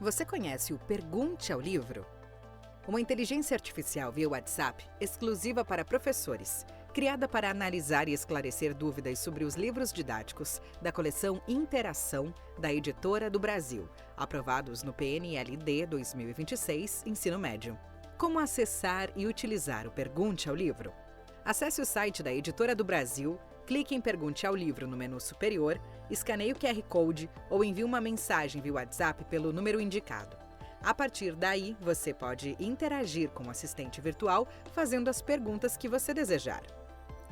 Você conhece o Pergunte ao Livro? Uma inteligência artificial via WhatsApp exclusiva para professores, criada para analisar e esclarecer dúvidas sobre os livros didáticos da coleção Interação da Editora do Brasil, aprovados no PNLD 2026, Ensino Médio. Como acessar e utilizar o Pergunte ao Livro? Acesse o site da Editora do Brasil, clique em Pergunte ao Livro no menu superior, escaneie o QR Code ou envie uma mensagem via WhatsApp pelo número indicado. A partir daí, você pode interagir com o assistente virtual fazendo as perguntas que você desejar.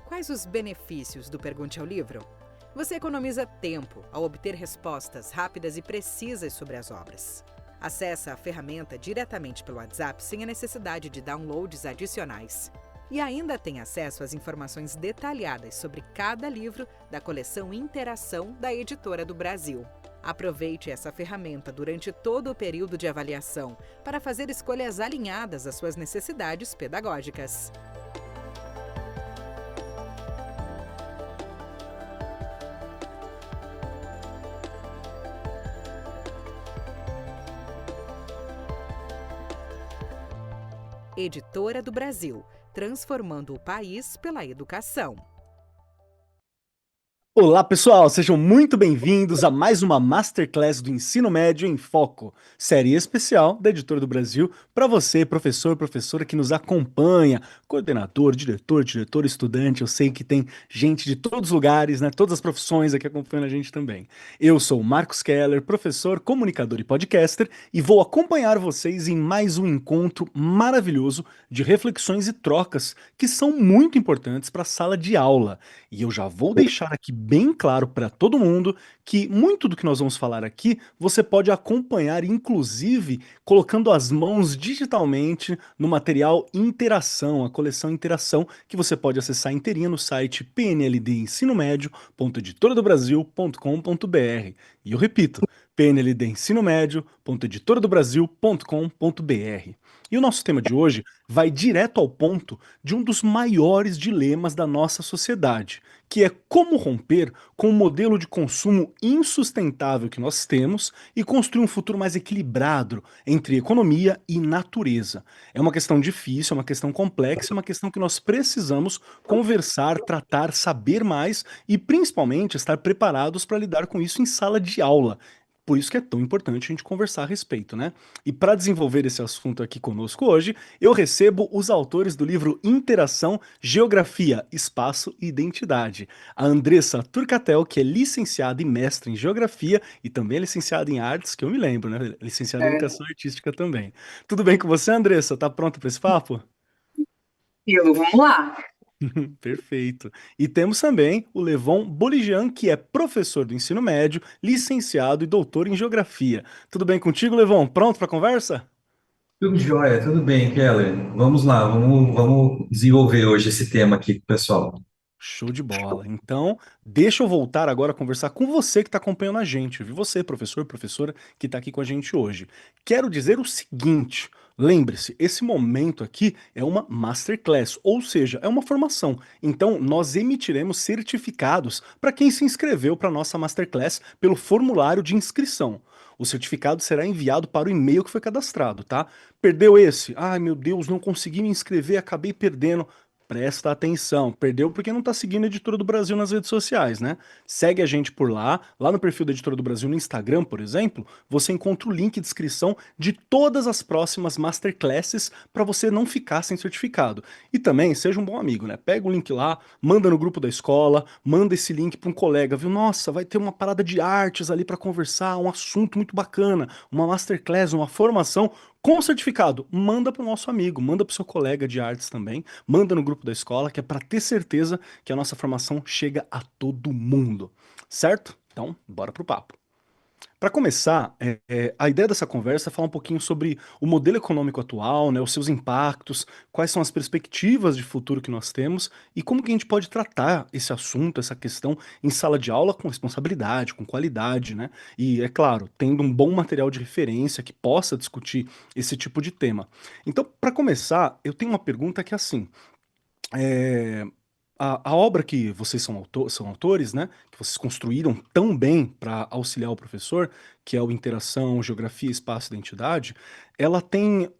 Quais os benefícios do Pergunte ao Livro? Você economiza tempo ao obter respostas rápidas e precisas sobre as obras. Acesse a ferramenta diretamente pelo WhatsApp sem a necessidade de downloads adicionais. E ainda tem acesso às informações detalhadas sobre cada livro da coleção Interação da Editora do Brasil. Aproveite essa ferramenta durante todo o período de avaliação para fazer escolhas alinhadas às suas necessidades pedagógicas. Editora do Brasil, transformando o país pela educação. Olá pessoal, sejam muito bem-vindos a mais uma Masterclass do Ensino Médio em Foco, série especial da Editora do Brasil para você, professor, professora que nos acompanha, coordenador, diretor, estudante, eu sei que tem gente de todos os lugares, né, todas as profissões aqui acompanhando a gente também. Eu sou o Marcos Keller, professor, comunicador e podcaster e vou acompanhar vocês em mais um encontro maravilhoso de reflexões e trocas que são muito importantes para a sala de aula. E eu já vou deixar aqui bem claro para todo mundo que muito do que nós vamos falar aqui você pode acompanhar, inclusive colocando as mãos digitalmente no material Interação, a coleção Interação, que você pode acessar inteirinha no site pnldensinomedio.editoradobrasil.com.br. E eu repito, pnldensinomedio.editoradobrasil.com.br. E o nosso tema de hoje vai direto ao ponto de um dos maiores dilemas da nossa sociedade, que é como romper com o modelo de consumo insustentável que nós temos e construir um futuro mais equilibrado entre economia e natureza. É uma questão difícil, é uma questão complexa, é uma questão que nós precisamos conversar, tratar, saber mais e principalmente estar preparados para lidar com isso em sala de aula. Por isso que é tão importante a gente conversar a respeito, né? E para desenvolver esse assunto aqui conosco hoje, eu recebo os autores do livro Interação, Geografia, Espaço e Identidade. A Andressa Turcatel, que é licenciada e mestre em Geografia e também é licenciada em Artes, que eu me lembro, né? Licenciada em Educação Artística também. Tudo bem com você, Andressa? Tá pronta para esse papo? Vamos lá. Perfeito. E temos também o Levon Boligian, que é professor do ensino médio, licenciado e doutor em geografia. Tudo bem contigo, Levon? Pronto para a conversa? Tudo jóia, tudo bem, Keller. Vamos lá, vamos desenvolver hoje esse tema aqui com o pessoal. Show de bola. Então, deixa eu voltar agora a conversar com você que está acompanhando a gente, viu? Você, professor, professora, que está aqui com a gente hoje. Quero dizer o seguinte: lembre-se, esse momento aqui é uma masterclass, ou seja, é uma formação. Então, nós emitiremos certificados para quem se inscreveu para a nossa masterclass pelo formulário de inscrição. O certificado será enviado para o e-mail que foi cadastrado, tá? Perdeu esse? Ai, meu Deus, não consegui me inscrever, acabei perdendo. Presta atenção, perdeu porque não tá seguindo a Editora do Brasil nas redes sociais, né? Segue a gente por lá, lá no perfil da Editora do Brasil no Instagram, por exemplo, você encontra o link de inscrição de todas as próximas masterclasses para você não ficar sem certificado. E também, seja um bom amigo, né? Pega o link lá, manda no grupo da escola, manda esse link para um colega, viu? Nossa, vai ter uma parada de artes ali para conversar, um assunto muito bacana, uma masterclass, uma formação com certificado. Manda para o nosso amigo, manda para o seu colega de artes também, manda no grupo da escola, que é para ter certeza que a nossa formação chega a todo mundo, certo? Então, bora pro papo. Para começar, a ideia dessa conversa é falar um pouquinho sobre o modelo econômico atual, né, os seus impactos, quais são as perspectivas de futuro que nós temos e como que a gente pode tratar esse assunto, essa questão em sala de aula com responsabilidade, com qualidade, né? E, é claro, tendo um bom material de referência que possa discutir esse tipo de tema. Então, para começar, eu tenho uma pergunta que é assim, é, A obra que vocês são autores, né, que vocês construíram tão bem para auxiliar o professor, que é o Interação, Geografia, Espaço e Identidade, ela tem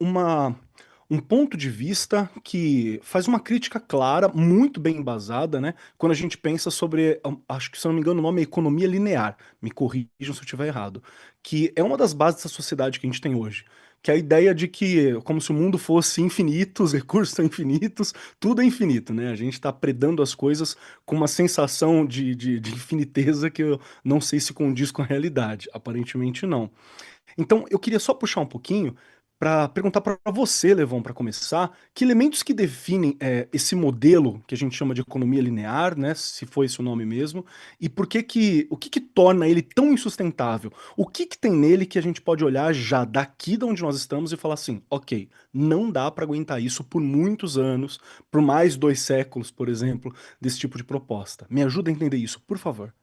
um ponto de vista que faz uma crítica clara, muito bem embasada, né, quando a gente pensa sobre, acho que se eu não me engano o nome é economia linear, me corrijam se eu estiver errado, que é uma das bases da sociedade que a gente tem hoje. Que é a ideia de que, como se o mundo fosse infinito, os recursos são infinitos, tudo é infinito, né? A gente está predando as coisas com uma sensação de infiniteza que eu não sei se condiz com a realidade. Aparentemente não. Então, eu queria só puxar um pouquinho para perguntar para você, Levon, para começar, que elementos que definem esse modelo que a gente chama de economia linear, né, se foi esse o nome mesmo, e o que torna ele tão insustentável? O que tem nele que a gente pode olhar já daqui de onde nós estamos e falar assim, ok, não dá para aguentar isso por muitos anos, por mais 2 séculos, por exemplo, desse tipo de proposta. Me ajuda a entender isso, por favor.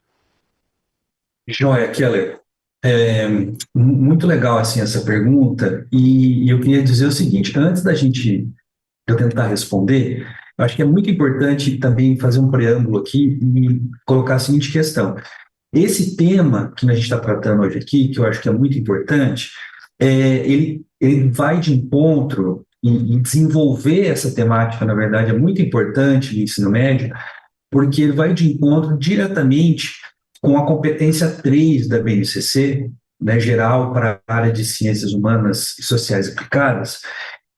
Joia, Keller. Muito legal assim essa pergunta e eu queria dizer o seguinte, antes da gente eu tentar responder, eu acho que é muito importante também fazer um preâmbulo aqui e colocar a seguinte questão. Esse tema que a gente está tratando hoje aqui, que eu acho que é muito importante, ele vai de encontro e desenvolver essa temática, na verdade, é muito importante no ensino médio, porque ele vai de encontro diretamente com a competência 3 da BNCC, né, geral para a área de ciências humanas e sociais aplicadas,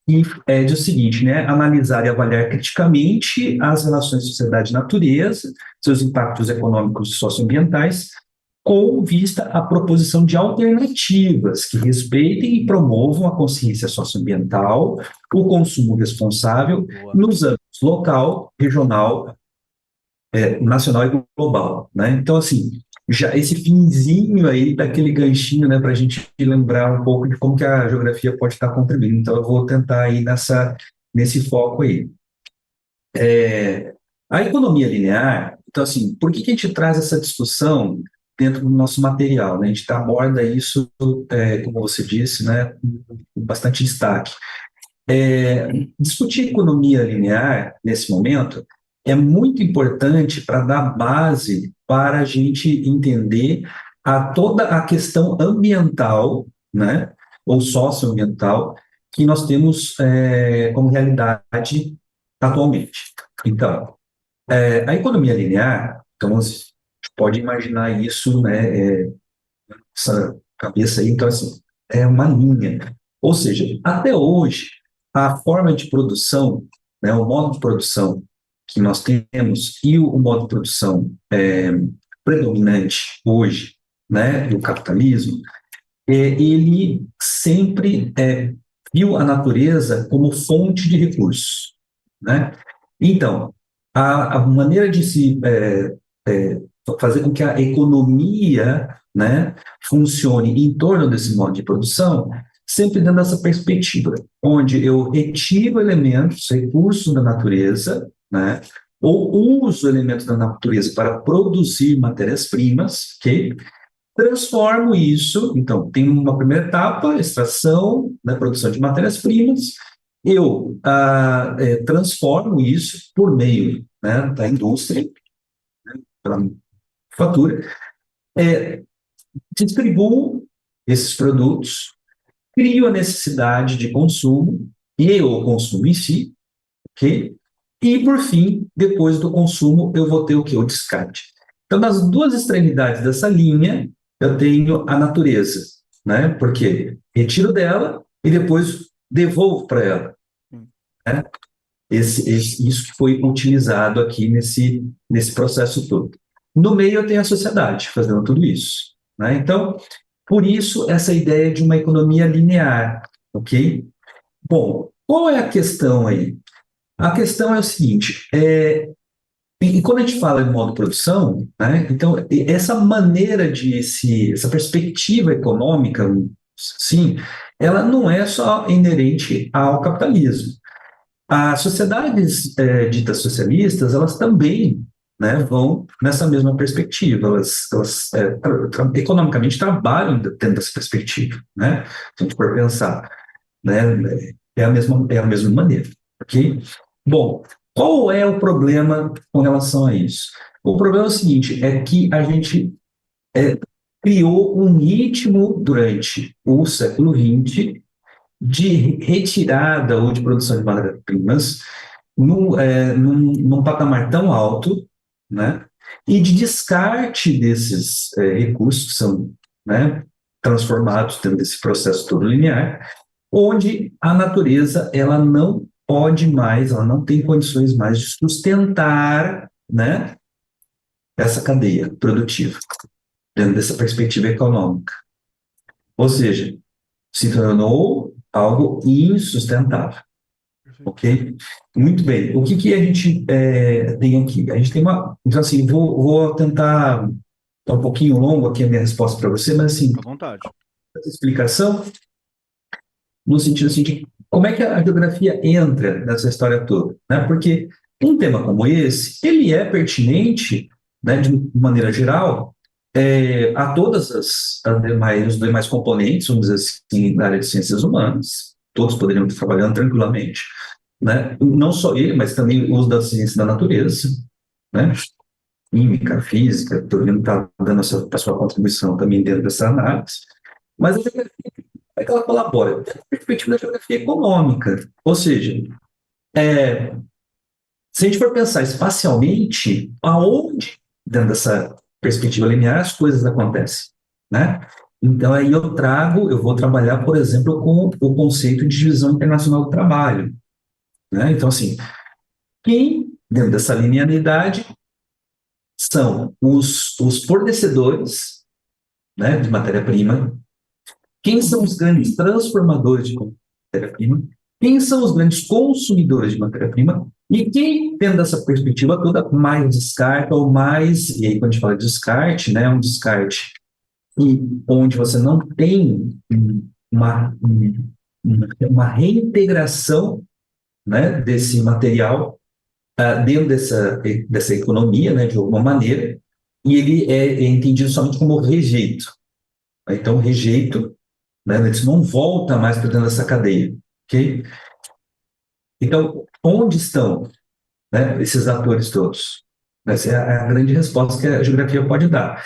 e diz o seguinte, né, analisar e avaliar criticamente as relações sociedade-natureza, seus impactos econômicos e socioambientais, com vista à proposição de alternativas que respeitem e promovam a consciência socioambiental, o consumo responsável Boa. nos âmbitos local, regional, nacional e global, né? Então, assim, já esse finzinho aí daquele ganchinho, né, para a gente lembrar um pouco de como que a geografia pode estar contribuindo. Então, eu vou tentar ir nesse foco aí. A economia linear, então, assim, por que a gente traz essa discussão dentro do nosso material, né? A gente aborda isso, como você disse, né, com bastante destaque. Discutir economia linear, nesse momento, é muito importante para dar base para a gente entender toda a questão ambiental, né, ou socioambiental, que nós temos como realidade atualmente. Então, a economia linear, então, a gente pode imaginar isso, né, essa cabeça aí, então, assim, é uma linha. Ou seja, até hoje, a forma de produção, né, o modo de produção que nós temos e o modo de produção predominante hoje, né, do capitalismo, ele sempre viu a natureza como fonte de recursos, né? Então, a maneira de se fazer com que a economia, né, funcione em torno desse modo de produção, sempre dando essa perspectiva, onde eu retiro elementos, recursos da natureza, né, ou uso elementos da natureza para produzir matérias-primas, ok? Transformo isso, então, tem uma primeira etapa, extração, né, produção de matérias-primas, eu transformo isso por meio, né, da indústria, pela fatura, distribuo esses produtos, crio a necessidade de consumo e o consumo em si, ok? E, por fim, depois do consumo, eu vou ter o quê? O descarte. Então, nas duas extremidades dessa linha, eu tenho a natureza, né? Porque retiro dela e depois devolvo para ela, né? Isso que foi utilizado aqui nesse processo todo. No meio, eu tenho a sociedade fazendo tudo isso, né? Então, por isso, essa ideia de uma economia linear, ok? Bom, qual é a questão aí? A questão é o seguinte, e quando a gente fala em modo de produção, né, então, essa maneira essa perspectiva econômica, sim, ela não é só inerente ao capitalismo. As sociedades ditas socialistas, elas também, né, vão nessa mesma perspectiva, elas economicamente trabalham dentro dessa perspectiva, né, se a gente for pensar, né, é a mesma maneira, ok? Bom, Qual é o problema com relação a isso? O problema é o seguinte, é que a gente criou um ritmo durante o século XX de retirada ou de produção de matérias-primas num patamar tão alto, né? E de descarte desses recursos que são, né, transformados dentro desse processo todo linear, onde a natureza ela não pode mais, ela não tem condições mais de sustentar, né, essa cadeia produtiva dentro dessa perspectiva econômica. Ou seja, se tornou algo insustentável. Ok? Muito bem. O que a gente tem aqui? A gente tem uma. Então, assim, vou tentar. Tá um pouquinho longo aqui a minha resposta para você, mas, assim, À vontade. essa explicação, no sentido assim, de como é que a geografia entra nessa história toda, né? Porque um tema como esse, ele é pertinente, né, de maneira geral, a todas os demais componentes, vamos dizer assim, da área de ciências humanas, todos poderiam estar trabalhando tranquilamente, né? Não só ele, mas também o uso da ciência da natureza, né? Química, física, todo mundo está dando a sua contribuição também dentro dessa análise, mas a geografia, como é que ela colabora? Da perspectiva da geografia econômica, ou seja, se a gente for pensar espacialmente, aonde, dentro dessa perspectiva linear, as coisas acontecem, né? Então, aí eu vou trabalhar, por exemplo, com o conceito de divisão internacional do trabalho, né? Então, assim, quem, dentro dessa linearidade, são os fornecedores, né, de matéria-prima, quem são os grandes transformadores de matéria-prima, quem são os grandes consumidores de matéria-prima, e quem, dentro dessa perspectiva toda, mais descarta ou mais, e aí quando a gente fala de descarte, né, um descarte onde você não tem uma, uma reintegração, né, desse material dentro dessa economia, né, de alguma maneira, e ele é entendido somente como rejeito. Então, rejeito, né, isso não volta mais para dentro dessa cadeia, ok? Então, onde estão, né, esses atores todos? Essa é a grande resposta que a geografia pode dar.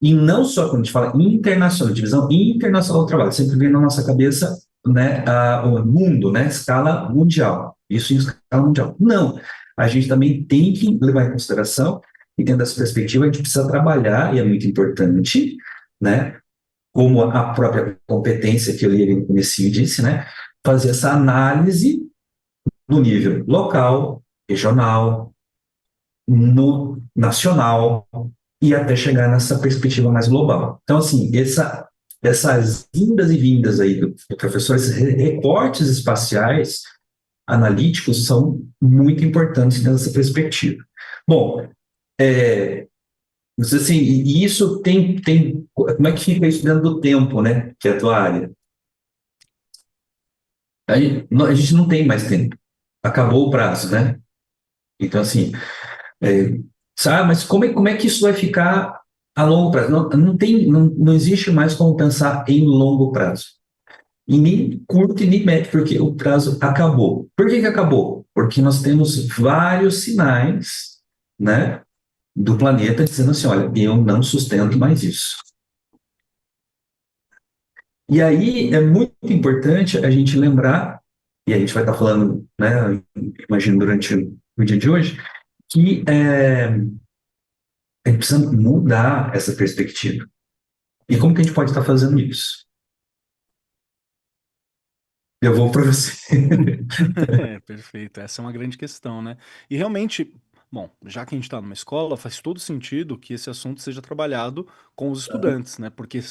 E não só quando a gente fala internacional, divisão internacional do trabalho, sempre vem na nossa cabeça, né, o mundo, né, escala mundial. Isso em escala mundial. Não, a gente também tem que levar em consideração, e dentro dessa perspectiva a gente precisa trabalhar, e é muito importante, né, como a própria competência que eu li no comecinho disse, né, fazer essa análise no nível local, regional, no nacional e até chegar nessa perspectiva mais global. Então, assim, essas indas e vindas aí do professor, esses recortes espaciais analíticos são muito importantes nessa perspectiva. Bom, assim, e isso como é que fica isso dentro do tempo, né, que é a tua área? A gente não tem mais tempo. Acabou o prazo, né? Então, assim, sabe, mas como é que isso vai ficar a longo prazo? Não existe mais como pensar em longo prazo. E nem curto e nem médio, porque o prazo acabou. Por que acabou? Porque nós temos vários sinais, né, do planeta dizendo assim, olha, eu não sustento mais isso. E aí é muito importante a gente lembrar, e a gente vai estar falando, né, imagino durante o dia de hoje, que a gente precisa mudar essa perspectiva. E como que a gente pode estar fazendo isso? Eu vou para você. Perfeito. Essa é uma grande questão, né? E realmente, bom, já que a gente está numa escola, faz todo sentido que esse assunto seja trabalhado com os estudantes, né? Porque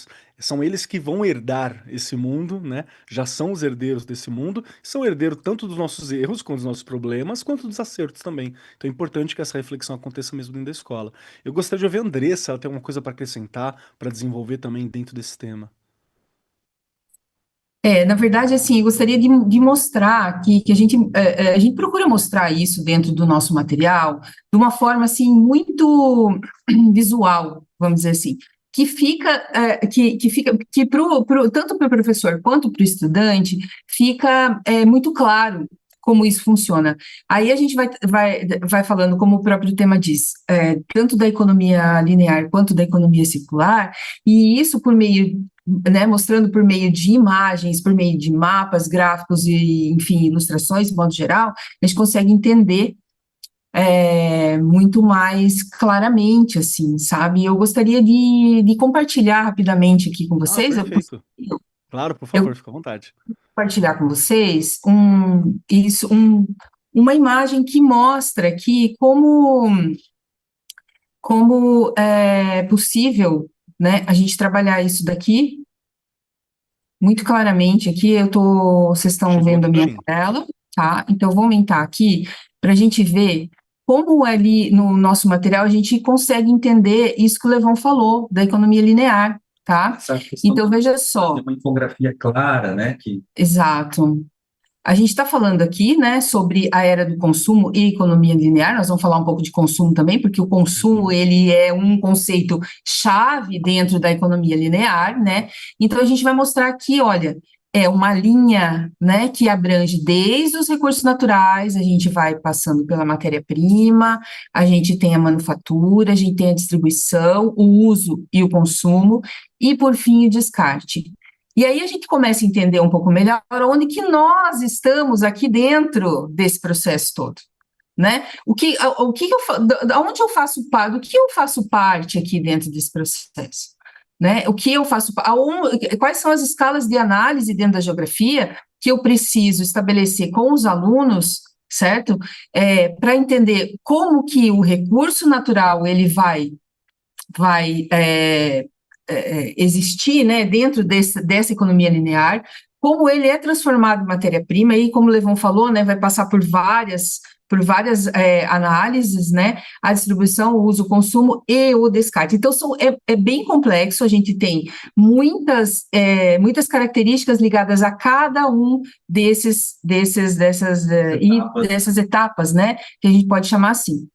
são eles que vão herdar esse mundo, né? Já são os herdeiros desse mundo, são herdeiros tanto dos nossos erros, com os nossos problemas, quanto dos acertos também. Então é importante que essa reflexão aconteça mesmo dentro da escola. Eu gostaria de ouvir a Andressa, ela tem alguma coisa para acrescentar, para desenvolver também dentro desse tema. Na verdade, assim, eu gostaria de mostrar que a gente procura mostrar isso dentro do nosso material de uma forma, assim, muito visual, vamos dizer assim, que tanto para o professor quanto para o estudante, fica muito claro como isso funciona. Aí a gente vai falando, como o próprio tema diz, tanto da economia linear quanto da economia circular, e isso por meio, né, mostrando por meio de imagens, por meio de mapas, gráficos e, enfim, ilustrações, de modo geral, a gente consegue entender muito mais claramente, assim, sabe? Eu gostaria de compartilhar rapidamente aqui com Ah, vocês, perfeito. Claro, por eu favor, fica à vontade. compartilhar com vocês uma imagem que mostra aqui como é possível, né, a gente trabalhar isso daqui muito claramente. Aqui vocês estão Chegou vendo a aqui para minha mim. tela, tá? Então, eu vou aumentar aqui para a gente ver como ali no nosso material a gente consegue entender isso que o Levão falou, da economia linear, tá? Essa questão Então, de veja fazer só, uma infografia clara, né? Que exato. A gente está falando aqui, né, sobre a era do consumo e economia linear. Nós vamos falar um pouco de consumo também, porque o consumo, ele é um conceito chave dentro da economia linear, né? Então a gente vai mostrar aqui, olha, é uma linha, né, que abrange desde os recursos naturais, a gente vai passando pela matéria-prima, a gente tem a manufatura, a gente tem a distribuição, o uso e o consumo, e por fim o descarte. E aí a gente começa a entender um pouco melhor onde que nós estamos aqui dentro desse processo todo, né? O que eu, onde eu faço parte, do que eu faço parte aqui dentro desse processo, né? O que eu faço, quais são as escalas de análise dentro da geografia que eu preciso estabelecer com os alunos, certo? Para entender como que o recurso natural ele vai existir, né, dentro dessa economia linear, como ele é transformado em matéria-prima, e como o Levon falou, né, vai passar por várias análises, né, a distribuição, o uso, o consumo e o descarte. Então, é bem complexo, a gente tem muitas características ligadas a cada um dessas etapas, né, que a gente pode chamar assim.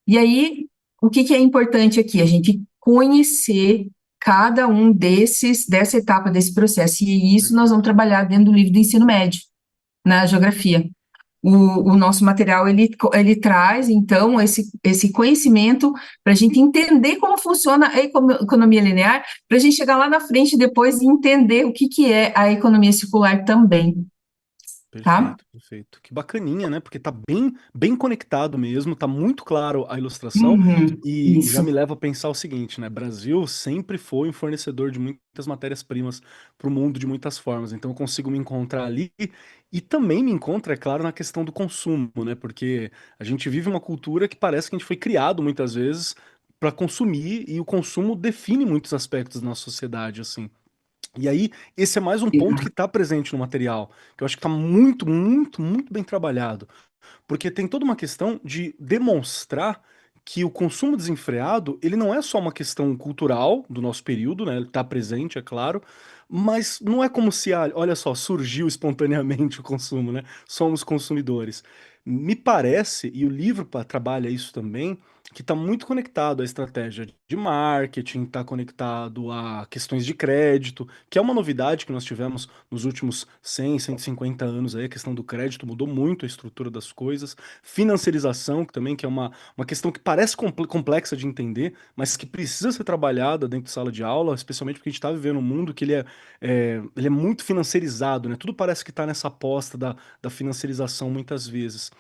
E aí, o que é importante aqui? A gente conhecer cada um dessa etapa desse processo, e isso nós vamos trabalhar dentro do livro do ensino médio, na geografia. O nosso material, ele traz, então, esse conhecimento para a gente entender como funciona a economia linear, para a gente chegar lá na frente depois e entender o que é a economia circular também, tá? Perfeito, perfeito. Que bacaninha, né? Porque tá bem conectado mesmo, tá muito claro a ilustração e já me Isso. leva a pensar o seguinte, né? Brasil sempre foi um fornecedor de muitas matérias-primas para o mundo de muitas formas, então eu consigo me encontrar ali e também me encontro, é claro, na questão do consumo, né? Porque a gente vive uma cultura que parece que a gente foi criado muitas vezes para consumir e o consumo define muitos aspectos da nossa sociedade, assim. E aí, esse é mais um ponto que está presente no material, que eu acho que está muito, muito, muito bem trabalhado. Porque tem toda uma questão de demonstrar que o consumo desenfreado, ele não é só uma questão cultural do nosso período, né? Ele está presente, é claro, mas não é como se, olha só, surgiu espontaneamente o consumo, né? Somos consumidores. Me parece, e o livro trabalha isso também, que está muito conectado à estratégia de marketing, está conectado a questões de crédito, que é uma novidade que nós tivemos nos últimos 100, 150 anos aí, a questão do crédito mudou muito a estrutura das coisas, financiarização, que também que é uma questão que parece complexa de entender, mas que precisa ser trabalhada dentro de sala de aula, especialmente porque a gente está vivendo um mundo que ele é muito financiarizado, né? Tudo parece que está nessa aposta da financiarização muitas vezes.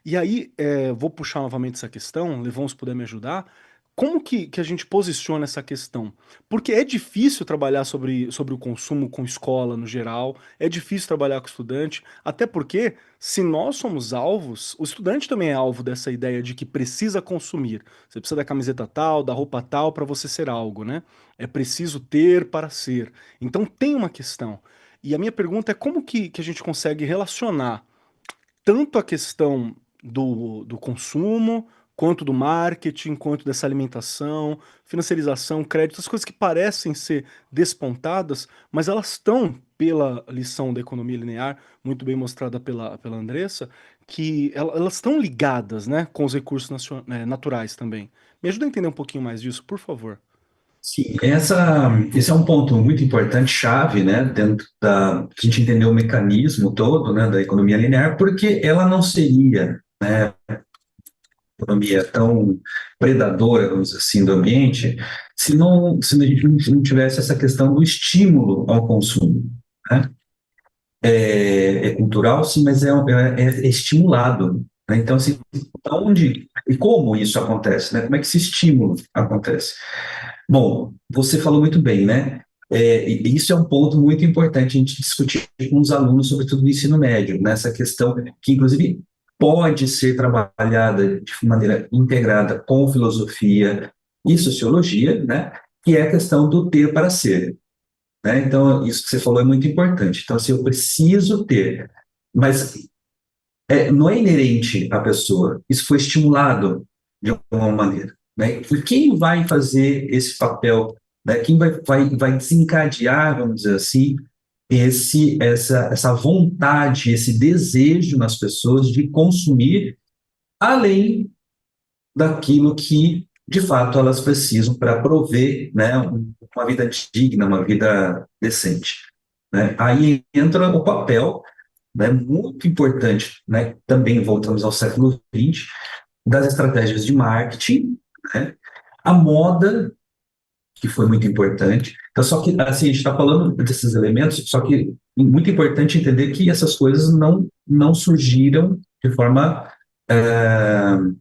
E aí, vou puxar novamente essa questão, Levon, se puder me ajudar. Como que a gente posiciona essa questão? Porque é difícil trabalhar sobre o consumo com escola no geral, é difícil trabalhar com estudante, até porque, se nós somos alvos, o estudante também é alvo dessa ideia de que precisa consumir. Você precisa da camiseta tal, da roupa tal para você ser algo, né? É preciso ter para ser. Então tem uma questão. E a minha pergunta é como que a gente consegue relacionar tanto a questão do consumo, quanto do marketing, quanto dessa alimentação, financiarização, crédito, as coisas que parecem ser despontadas, mas elas estão, pela lição da economia linear, muito bem mostrada pela Andressa, que elas estão ligadas, né, com os recursos naturais também. Me ajuda a entender um pouquinho mais disso, por favor. Sim, esse é um ponto muito importante, chave, né, dentro da a gente entender o mecanismo todo, né, da economia linear, porque ela não seria, né, economia tão predadora, vamos dizer assim, do ambiente, se a gente não tivesse essa questão do estímulo ao consumo, né? É cultural, sim, mas é estimulado, né? Então, assim, onde e como isso acontece, né? Como é que esse estímulo acontece? Bom, você falou muito bem, né? E isso é um ponto muito importante a gente discutir com os alunos, sobretudo no ensino médio, nessa questão que, inclusive, pode ser trabalhada de maneira integrada com filosofia e sociologia, né? Que é a questão do ter para ser, né? Então, isso que você falou é muito importante. Então, assim, eu preciso ter, mas não é inerente à pessoa, isso foi estimulado de alguma maneira, né? E quem vai fazer esse papel, né? Quem vai desencadear, vamos dizer assim, essa vontade, esse desejo nas pessoas de consumir além daquilo que, de fato, elas precisam para prover, né, uma vida digna, uma vida decente, né? Aí entra o papel, né, muito importante, né, também voltamos ao século XX, das estratégias de marketing, né, a moda, que foi muito importante. Então, só que, assim, a gente está falando desses elementos, só que é muito importante entender que essas coisas não surgiram de forma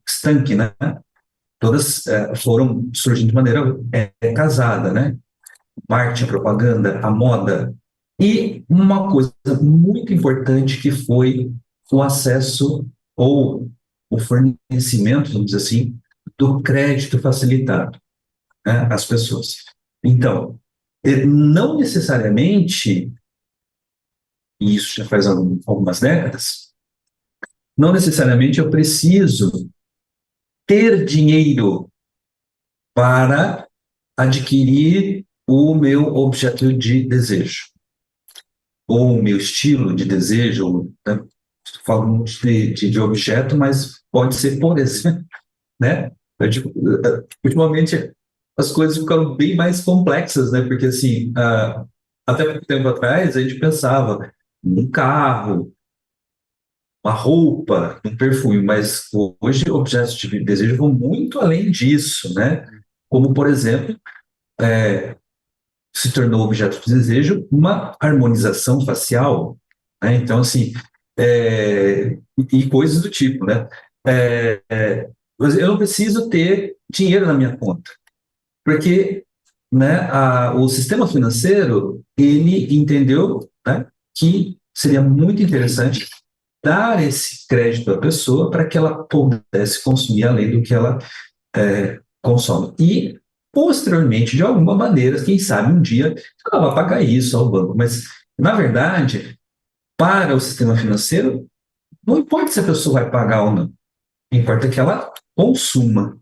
estanque, né? Todas foram surgindo de maneira casada, né? Marketing, propaganda, a moda. E uma coisa muito importante que foi o acesso ou o fornecimento, vamos dizer assim, do crédito facilitado, né, às pessoas. Então, não necessariamente, e isso já faz algumas décadas, não necessariamente eu preciso ter dinheiro para adquirir o meu objeto de desejo, ou o meu estilo de desejo, né? Falamos de objeto, mas pode ser, por exemplo, né? Ultimamente as coisas ficaram bem mais complexas, né? Porque assim, até pouco tempo atrás a gente pensava num carro, uma roupa, um perfume, mas hoje objetos de desejo vão muito além disso, né? Como, por exemplo, se tornou objeto de desejo uma harmonização facial, né? Então, assim, e coisas do tipo, né? Eu não preciso ter dinheiro na minha conta, porque, né, o sistema financeiro, ele entendeu, né, que seria muito interessante dar esse crédito à pessoa para que ela pudesse consumir além do que ela consome. E, posteriormente, de alguma maneira, quem sabe um dia ela vai pagar isso ao banco. Mas, na verdade, para o sistema financeiro, não importa se a pessoa vai pagar ou não. Importa que ela consuma.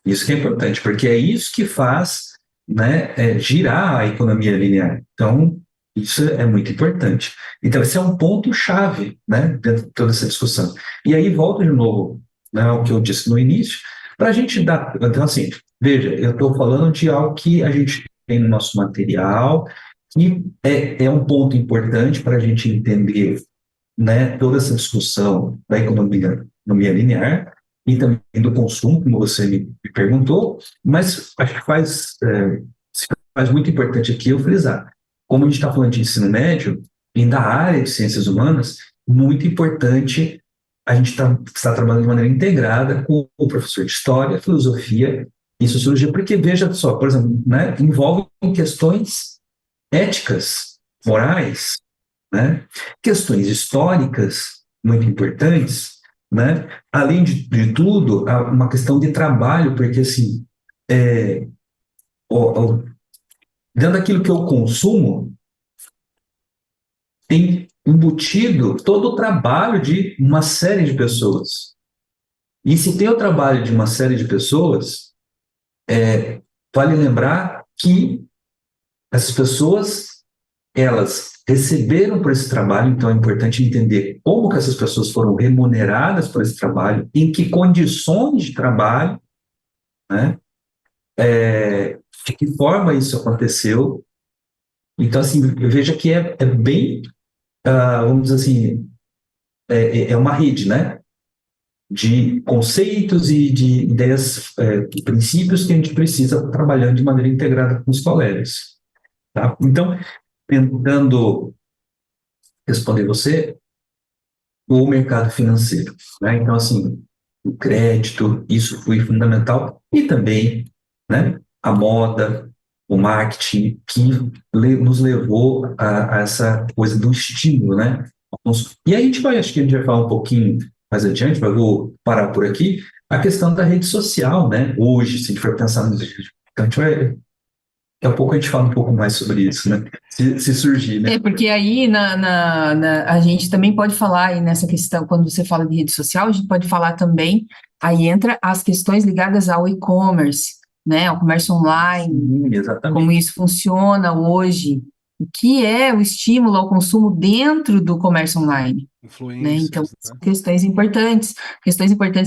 Isso que é importante, porque é isso que faz, né, girar a economia linear. Então, isso é muito importante. Então, esse é um ponto-chave, né, dentro de toda essa discussão. E aí, volto de novo, né, ao que eu disse no início, para a gente dar. Então, assim, veja, eu estou falando de algo que a gente tem no nosso material, que é um ponto importante para a gente entender, né, toda essa discussão da economia linear e também do consumo, como você me perguntou, mas acho que faz muito importante aqui eu frisar. Como a gente está falando de ensino médio, e da área de ciências humanas, muito importante a gente está trabalhando de maneira integrada com o professor de História, Filosofia e Sociologia, porque, veja só, por exemplo, né, envolve questões éticas, morais, né, questões históricas muito importantes, né, além de tudo, uma questão de trabalho, porque, assim, dentro daquilo que eu consumo, tem embutido todo o trabalho de uma série de pessoas. E se tem o trabalho de uma série de pessoas, vale lembrar que essas pessoas, elas receberam por esse trabalho, então é importante entender como que essas pessoas foram remuneradas por esse trabalho, em que condições de trabalho, né? De que forma isso aconteceu. Então, assim, veja que é bem, vamos dizer assim, é uma rede, né? De conceitos e de ideias, princípios que a gente precisa estar trabalhando de maneira integrada com os colegas, tá? Então, tentando responder você, o mercado financeiro, né? Então, assim, o crédito, isso foi fundamental, e também, né, a moda, o marketing, que nos levou a essa coisa do estímulo, né? E aí a gente vai, acho que a gente vai falar um pouquinho mais adiante, mas vou parar por aqui, a questão da rede social, né? Hoje, se a gente for pensar nos... Então, a gente vai, daqui a pouco a gente fala um pouco mais sobre isso, né? Se surgir, né? Porque aí a gente também pode falar aí nessa questão, quando você fala de rede social, a gente pode falar também, aí entra as questões ligadas ao e-commerce, né, ao comércio online, Sim, exatamente. como isso funciona hoje, o que é o estímulo ao consumo dentro do comércio online, né? Então, Influências, são né? questões importantes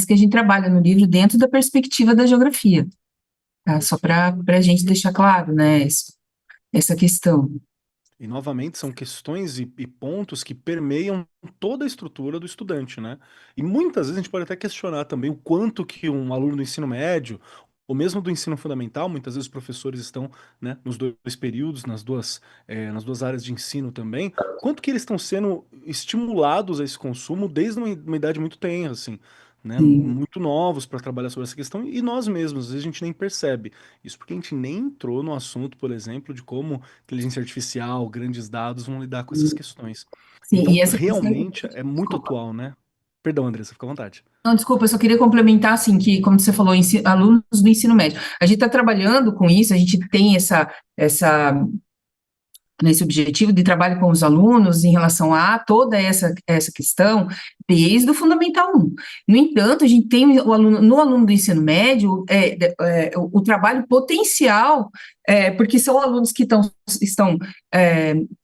que a gente trabalha no livro dentro da perspectiva da geografia, tá? Só para a gente deixar claro, né, essa questão. E novamente são questões e pontos que permeiam toda a estrutura do estudante, né? E muitas vezes a gente pode até questionar também o quanto que um aluno do ensino médio, ou mesmo do ensino fundamental, muitas vezes os professores estão, né, nos dois períodos, nas duas áreas de ensino também, quanto que eles estão sendo estimulados a esse consumo desde uma idade muito tenra, assim, né? Sim. Muito novos para trabalhar sobre essa questão, e nós mesmos, às vezes a gente nem percebe. Isso porque a gente nem entrou no assunto, por exemplo, de como inteligência artificial, grandes dados vão lidar com essas questões. Sim, Então, e essa questão. realmente é muito atual, né? Perdão, Andressa, fica à vontade. Não, desculpa, eu só queria complementar, assim, que, como você falou, alunos do ensino médio. A gente está trabalhando com isso, a gente tem nesse objetivo de trabalho com os alunos em relação a toda essa questão desde o Fundamental 1. No entanto, a gente tem no aluno do ensino médio o trabalho potencial, porque são alunos que estão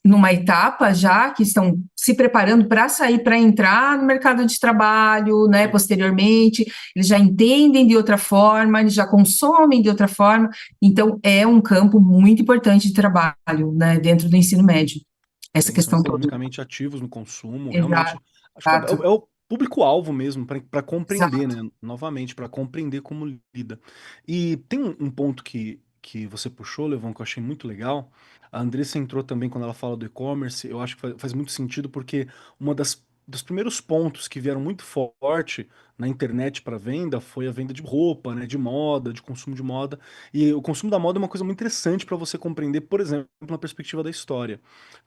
numa etapa já, que estão se preparando para sair, para entrar no mercado de trabalho, né, posteriormente, eles já entendem de outra forma, eles já consomem de outra forma, então é um campo muito importante de trabalho, né, dentro do ensino médio, essa Sim, são questão toda. economicamente ativos no consumo, Exato, realmente. Acho que é o público-alvo mesmo, para compreender, exato. né? Novamente, para compreender como lida. E tem um ponto que você puxou, Levon, que eu achei muito legal. A Andressa entrou também quando ela fala do e-commerce, eu acho que faz muito sentido, porque uma dos primeiros pontos que vieram muito forte na internet para venda foi a venda de roupa, né? De moda, de consumo de moda. E o consumo da moda é uma coisa muito interessante para você compreender, por exemplo, na perspectiva da história.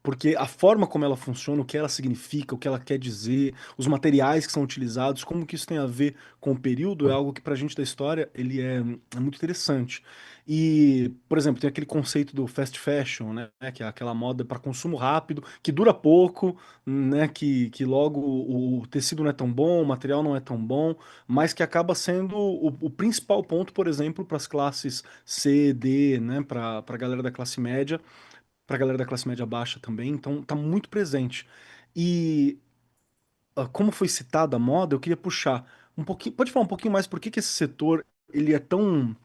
Porque a forma como ela funciona, o que ela significa, o que ela quer dizer, os materiais que são utilizados, como que isso tem a ver com o período, é algo que pra gente da história, ele é muito interessante. E, por exemplo, tem aquele conceito do fast fashion, né, que é aquela moda para consumo rápido, que dura pouco, né, que logo o tecido não é tão bom, o material não é tão bom, mas que acaba sendo o principal ponto, por exemplo, para as classes C, D, né, para a galera da classe média, para a galera da classe média baixa também, então tá muito presente. E como foi citada a moda, eu queria puxar um pouquinho, pode falar um pouquinho mais por que que esse setor ele é tão,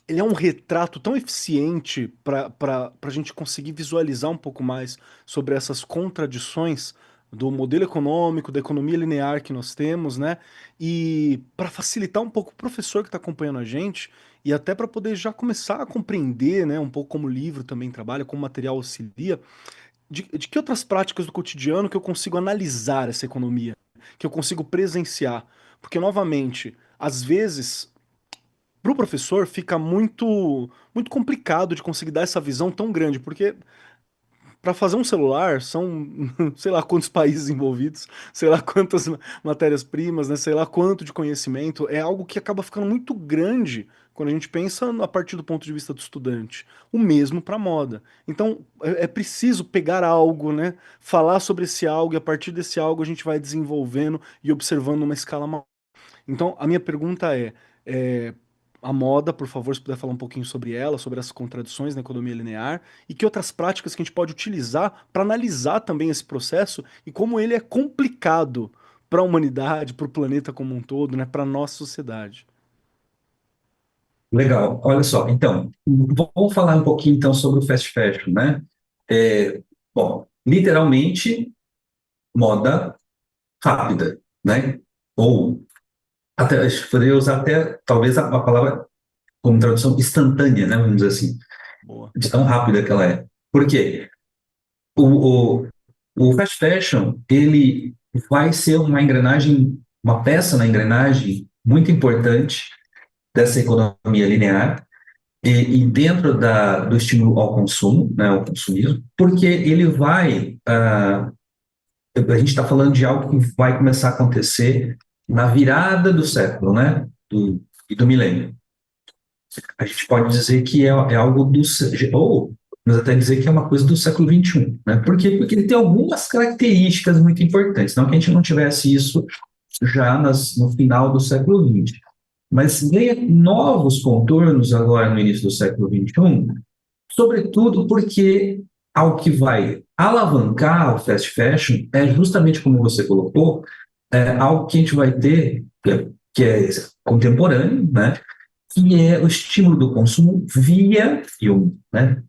ele é um retrato tão eficiente para a gente conseguir visualizar um pouco mais sobre essas contradições do modelo econômico, da economia linear que nós temos, né? E para facilitar um pouco o professor que está acompanhando a gente e até para poder já começar a compreender, né, um pouco como o livro também trabalha, como o material auxilia, de que outras práticas do cotidiano que eu consigo analisar essa economia, que eu consigo presenciar. Porque, novamente, às vezes, para o professor fica muito complicado de conseguir dar essa visão tão grande, porque para fazer um celular são sei lá quantos países envolvidos, sei lá quantas matérias-primas, né, sei lá quanto de conhecimento, é algo que acaba ficando muito grande quando a gente pensa a partir do ponto de vista do estudante. O mesmo para moda. Então é preciso pegar algo, né, falar sobre esse algo e a partir desse algo a gente vai desenvolvendo e observando uma escala maior. Então, a minha pergunta é, a moda, por favor, se puder falar um pouquinho sobre ela, sobre as contradições na economia linear, e que outras práticas que a gente pode utilizar para analisar também esse processo e como ele é complicado para a humanidade, para o planeta como um todo, né, para a nossa sociedade. Legal. Olha só, então, vamos falar um pouquinho então sobre o fast fashion, né? Bom, literalmente, moda rápida, né? Ou, até, acho que poderia usar até, talvez, a palavra como tradução instantânea, né? Vamos dizer assim, Boa. de tão rápida que ela é. Por quê? O, o, o fast fashion, ele vai ser uma engrenagem, uma peça na engrenagem muito importante dessa economia linear e dentro do estímulo ao consumo, né, ao consumismo, porque ele vai, a gente está falando de algo que vai começar a acontecer na virada do século, né, e do milênio. A gente pode dizer que é algo ou mas até dizer que é uma coisa do século XXI, né? Por quê? Porque ele tem algumas características muito importantes, não que a gente não tivesse isso já no final do século XX, mas ganha novos contornos agora no início do século XXI, sobretudo porque algo que vai alavancar o fast fashion é justamente como você colocou, algo que a gente vai ter, que é contemporâneo, né? Que é o estímulo do consumo via,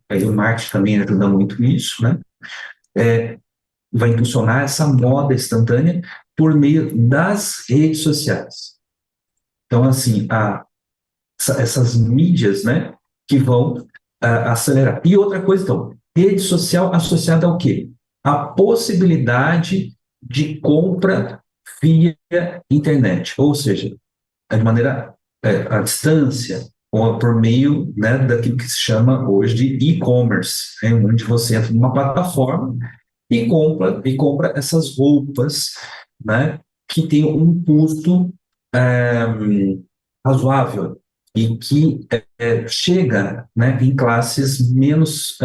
aí o marketing também ajuda muito nisso, né? Vai impulsionar essa moda instantânea por meio das redes sociais. Então, assim, essas mídias, né, que vão acelerar. E outra coisa, então, rede social associada ao quê? A possibilidade de compra via internet, ou seja, de maneira à distância, ou por meio, né, daquilo que se chama hoje de e-commerce, né, onde você entra numa plataforma e compra essas roupas, né, que tem um custo razoável e que chega, né, em classes menos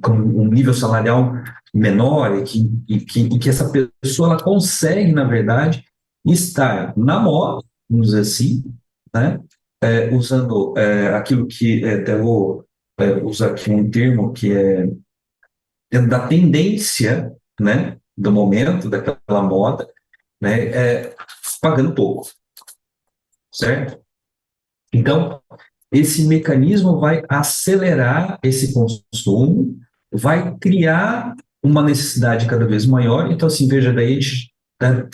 com um nível salarial menor e que essa pessoa ela consegue, na verdade, estar na moda, vamos dizer assim, né, usando aquilo que até vou usar aqui um termo que é da tendência, né, do momento, daquela moda, né, pagando pouco, certo? Então, esse mecanismo vai acelerar esse consumo, vai criar uma necessidade cada vez maior. Então, assim, veja, daí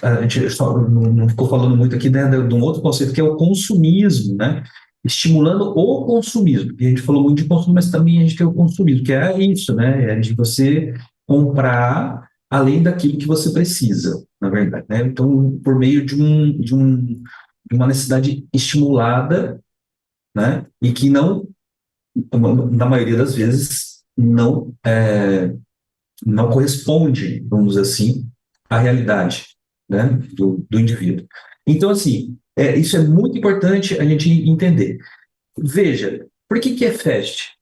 a gente só não ficou falando muito aqui, né, de um outro conceito que é o consumismo, né? Estimulando o consumismo. E a gente falou muito de consumo, mas também a gente tem o consumismo, que é isso, né? É de você comprar além daquilo que você precisa, na verdade, né? Então, por meio de uma necessidade estimulada, né? E que não, na maioria das vezes, não corresponde, vamos dizer assim, à realidade, né? do indivíduo. Então, assim, isso é muito importante a gente entender. Veja, por que é fast?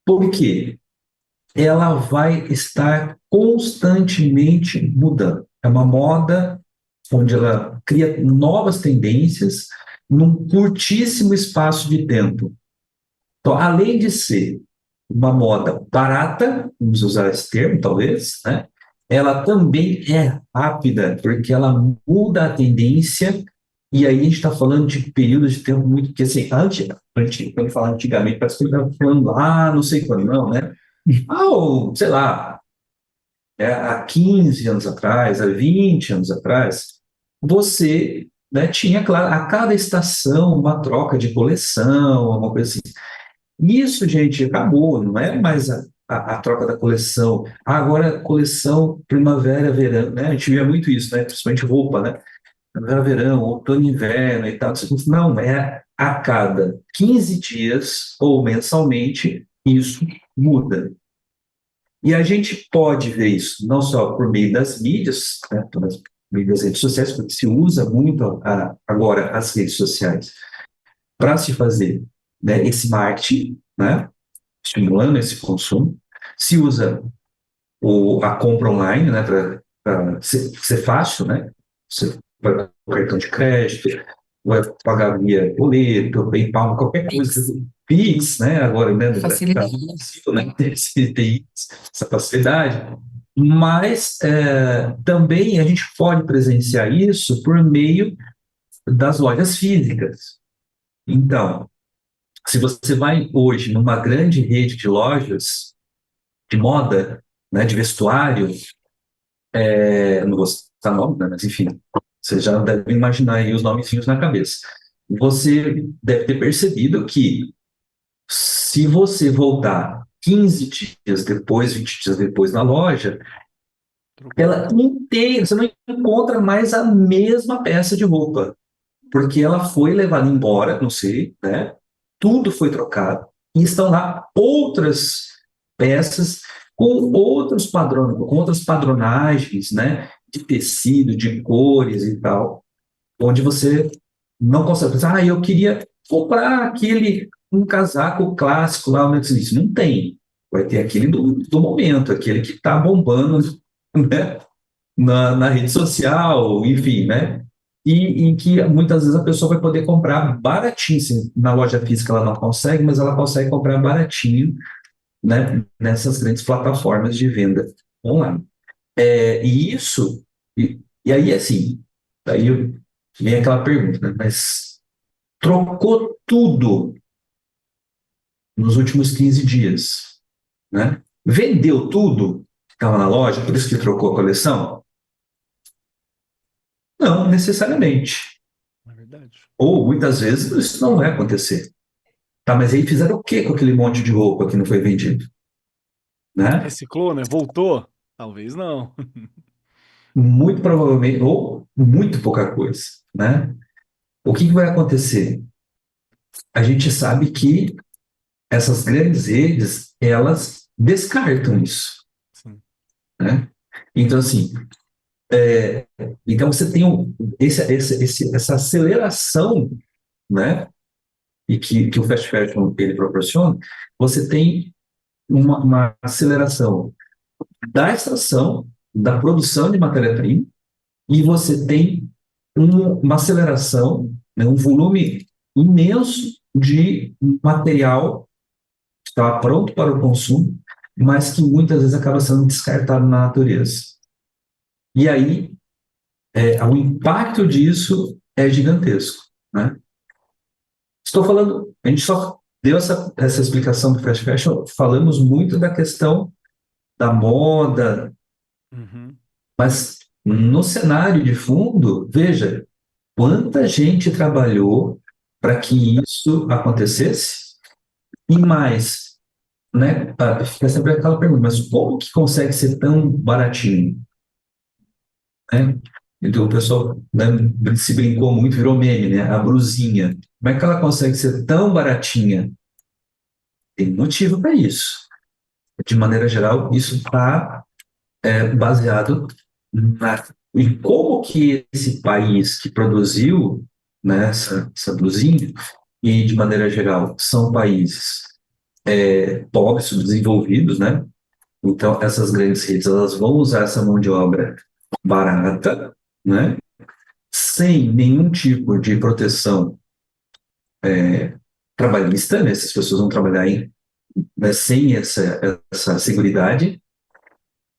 Porque ela vai estar constantemente mudando. É uma moda onde ela cria novas tendências num curtíssimo espaço de tempo. Então, além de ser uma moda barata, vamos usar esse termo, talvez, né? Ela também é rápida, porque ela muda a tendência, e aí a gente está falando de períodos de tempo muito... Porque, assim, quando fala antigamente, parece que ele estava falando, não sei quando, não, né? Sei lá, há 15 anos atrás, há 20 anos atrás, você, né, tinha, claro, a cada estação uma troca de coleção, uma coisa assim. Isso, gente, acabou, não é mais a troca da coleção. Agora, coleção primavera, verão, né? A gente via muito isso, né? Principalmente roupa, né? Primavera, verão, outono, inverno e tal. Não, é a cada 15 dias ou mensalmente, isso muda. E a gente pode ver isso não só por meio das mídias, né? Por meio das redes sociais, porque se usa muito agora as redes sociais para se fazer, né, esse marketing, né, estimulando esse consumo. Se usa a compra online, né, para ser fácil, né? Você vai pagar o cartão de crédito, vai pagar via boleto, PayPal, qualquer coisa. Pix, né? Agora, né? Facilidade. Né, ter essa facilidade. Mas também a gente pode presenciar isso por meio das lojas físicas. Então, se você vai hoje numa grande rede de lojas de moda, né, de vestuário, não vou citar nome, né, mas enfim, você já deve imaginar aí os nomezinhos na cabeça. Você deve ter percebido que se você voltar 15 dias depois, 20 dias depois na loja, ela inteira, você não encontra mais a mesma peça de roupa, porque ela foi levada embora, não sei, né? Tudo foi trocado e estão lá outras peças com outros padrões, com outras padronagens, né? De tecido, de cores e tal, onde você não consegue pensar, eu queria comprar um casaco clássico lá, onde isso não tem. Vai ter aquele do momento, aquele que está bombando, né? Na rede social, enfim, né? E em que muitas vezes a pessoa vai poder comprar baratinho, assim, na loja física ela não consegue, mas ela consegue comprar baratinho, né? Nessas grandes plataformas de venda online. E isso, e aí assim, vem aquela pergunta, né? Mas trocou tudo nos últimos 15 dias, né? Vendeu tudo que estava na loja, por isso que trocou a coleção? Não necessariamente. É verdade. Ou, muitas vezes, isso não vai acontecer. Tá, mas aí fizeram o que com aquele monte de roupa que não foi vendido? Né? Reciclou, né? Voltou? Talvez não. Muito provavelmente, ou muito pouca coisa. Né? O que vai acontecer? A gente sabe que essas grandes redes, elas descartam isso. Sim. Né? Então, assim, então você tem essa aceleração, né? E que o fast fashion ele proporciona, você tem uma aceleração da extração, da produção de matéria-prima, e você tem uma aceleração, né, um volume imenso de material que estava pronto para o consumo, mas que muitas vezes acaba sendo descartado na natureza. E aí, o impacto disso é gigantesco. Né? Estou falando, a gente só deu essa explicação do fast fashion, falamos muito da questão da moda, mas no cenário de fundo, veja, quanta gente trabalhou para que isso acontecesse e mais, né? Fica sempre aquela pergunta, mas como que consegue ser tão baratinho? Né? Então o pessoal, né, se brincou muito, virou meme, né? A brusinha. Como é que ela consegue ser tão baratinha? Tem motivo para isso. De maneira geral, isso está baseado em como que esse país que produziu, né, essa blusinha, e de maneira geral são países pobres, subdesenvolvidos, né? Então essas grandes redes elas vão usar essa mão de obra barata, né? Sem nenhum tipo de proteção trabalhista, né? Essas pessoas vão trabalhar né, sem essa seguridade,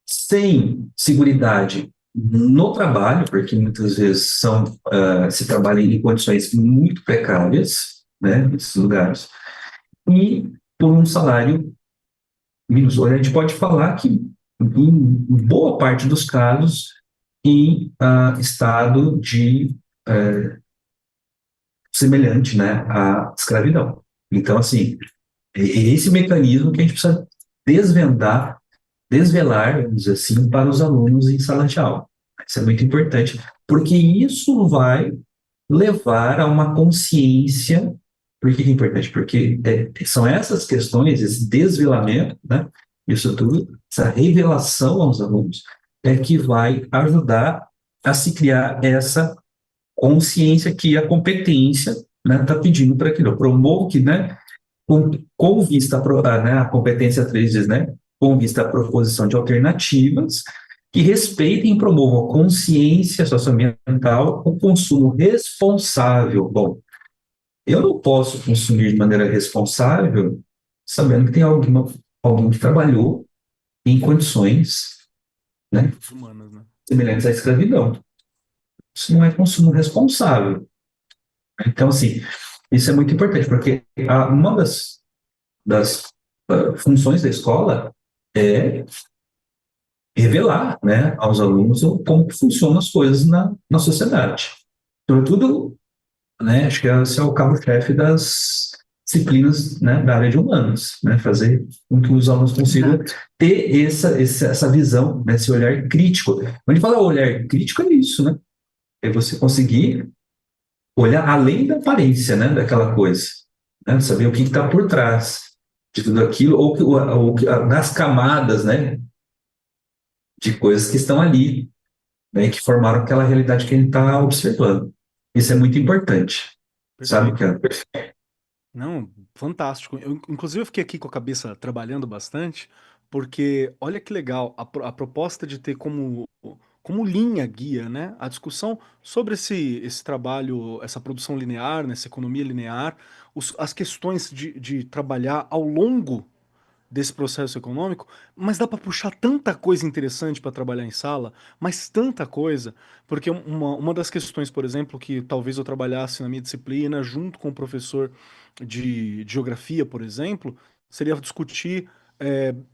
sem seguridade no trabalho, porque muitas vezes se trabalha em condições muito precárias, né, nesses lugares, e por um salário mínimo. A gente pode falar que, em boa parte dos casos, em estado de semelhante, né, à escravidão. Então, assim, é esse mecanismo que a gente precisa desvelar, vamos dizer assim, para os alunos em sala de aula. Isso é muito importante, porque isso vai levar a uma consciência. Por que é importante? Porque são essas questões, esse desvelamento, né, isso tudo, essa revelação aos alunos, que vai ajudar a se criar essa consciência que a competência está pedindo para aquilo. Eu promovo que, né, com vista a competência 3 diz, né, com vista à proposição de alternativas que respeitem e promovam a consciência socioambiental, o consumo responsável. Bom, eu não posso consumir de maneira responsável sabendo que tem alguém que trabalhou em condições, né, Humanas, né? semelhantes à escravidão. Isso não é consumo responsável. Então, assim, isso é muito importante, porque uma das funções da escola é revelar, né, aos alunos como que funcionam as coisas na sociedade. Sobretudo, né, acho que esse é o cabo-chefe das disciplinas, né, da área de humanas, né, fazer com que os alunos consigam Exato. ter essa visão, né, esse olhar crítico. Quando a gente fala olhar crítico, é isso, né? É você conseguir olhar além da aparência, né, daquela coisa, né, saber o que está por trás de tudo aquilo, das camadas, né, de coisas que estão ali, né, que formaram aquela realidade que a gente está observando. Isso é muito importante, sabe, Perfeito. cara? Não, fantástico. Inclusive, eu fiquei aqui com a cabeça trabalhando bastante, porque olha que legal a proposta de ter como linha guia, né, a discussão sobre esse trabalho, essa produção linear, né, essa economia linear, as questões de trabalhar ao longo desse processo econômico, mas dá para puxar tanta coisa interessante para trabalhar em sala, mas tanta coisa, porque uma das questões, por exemplo, que talvez eu trabalhasse na minha disciplina, junto com o professor de geografia, por exemplo, seria discutir,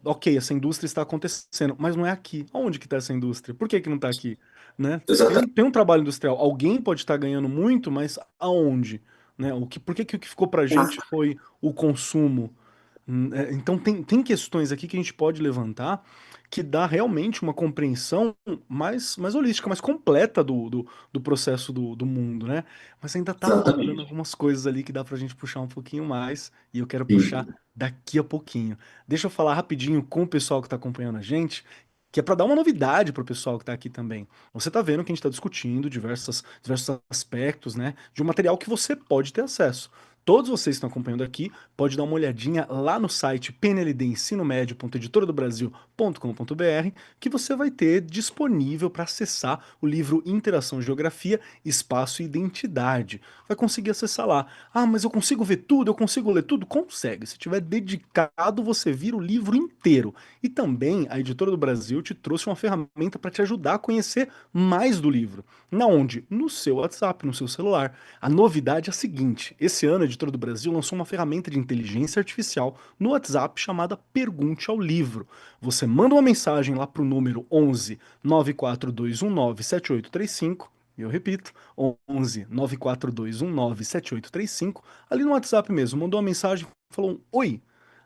ok, essa indústria está acontecendo, mas não é aqui. Onde que está essa indústria? Por que que não está aqui? Né? Exatamente. Tem um trabalho industrial, alguém pode estar ganhando muito, mas aonde? Né? Por que que o que ficou para a gente foi o consumo? Então tem questões aqui que a gente pode levantar que dá realmente uma compreensão mais holística, mais completa do processo do mundo, né? Mas ainda tá faltando Exatamente. algumas coisas ali que dá pra gente puxar um pouquinho mais, e eu quero puxar Sim. daqui a pouquinho. Deixa eu falar rapidinho com o pessoal que tá acompanhando a gente, que é para dar uma novidade pro pessoal que tá aqui também. Você tá vendo que a gente tá discutindo diversos aspectos, né, de um material que você pode ter acesso. Todos vocês que estão acompanhando aqui, pode dar uma olhadinha lá no site pnldensinomedio.editoradobrasil.com.br, que você vai ter disponível para acessar o livro Interação, Geografia, Espaço e Identidade. Vai conseguir acessar lá. Ah, mas eu consigo ver tudo? Eu consigo ler tudo? Consegue. Se tiver dedicado, você vira o livro inteiro. E também a Editora do Brasil te trouxe uma ferramenta para te ajudar a conhecer mais do livro. Na onde? No seu WhatsApp, no seu celular. A novidade é a seguinte: esse ano a Editora do Brasil lançou uma ferramenta de inteligência artificial no WhatsApp chamada Pergunte ao Livro. Você manda uma mensagem lá para o número 11 94219 7835. Eu repito, 11 94219 7835. Ali no WhatsApp mesmo, mandou uma mensagem, falou: Oi,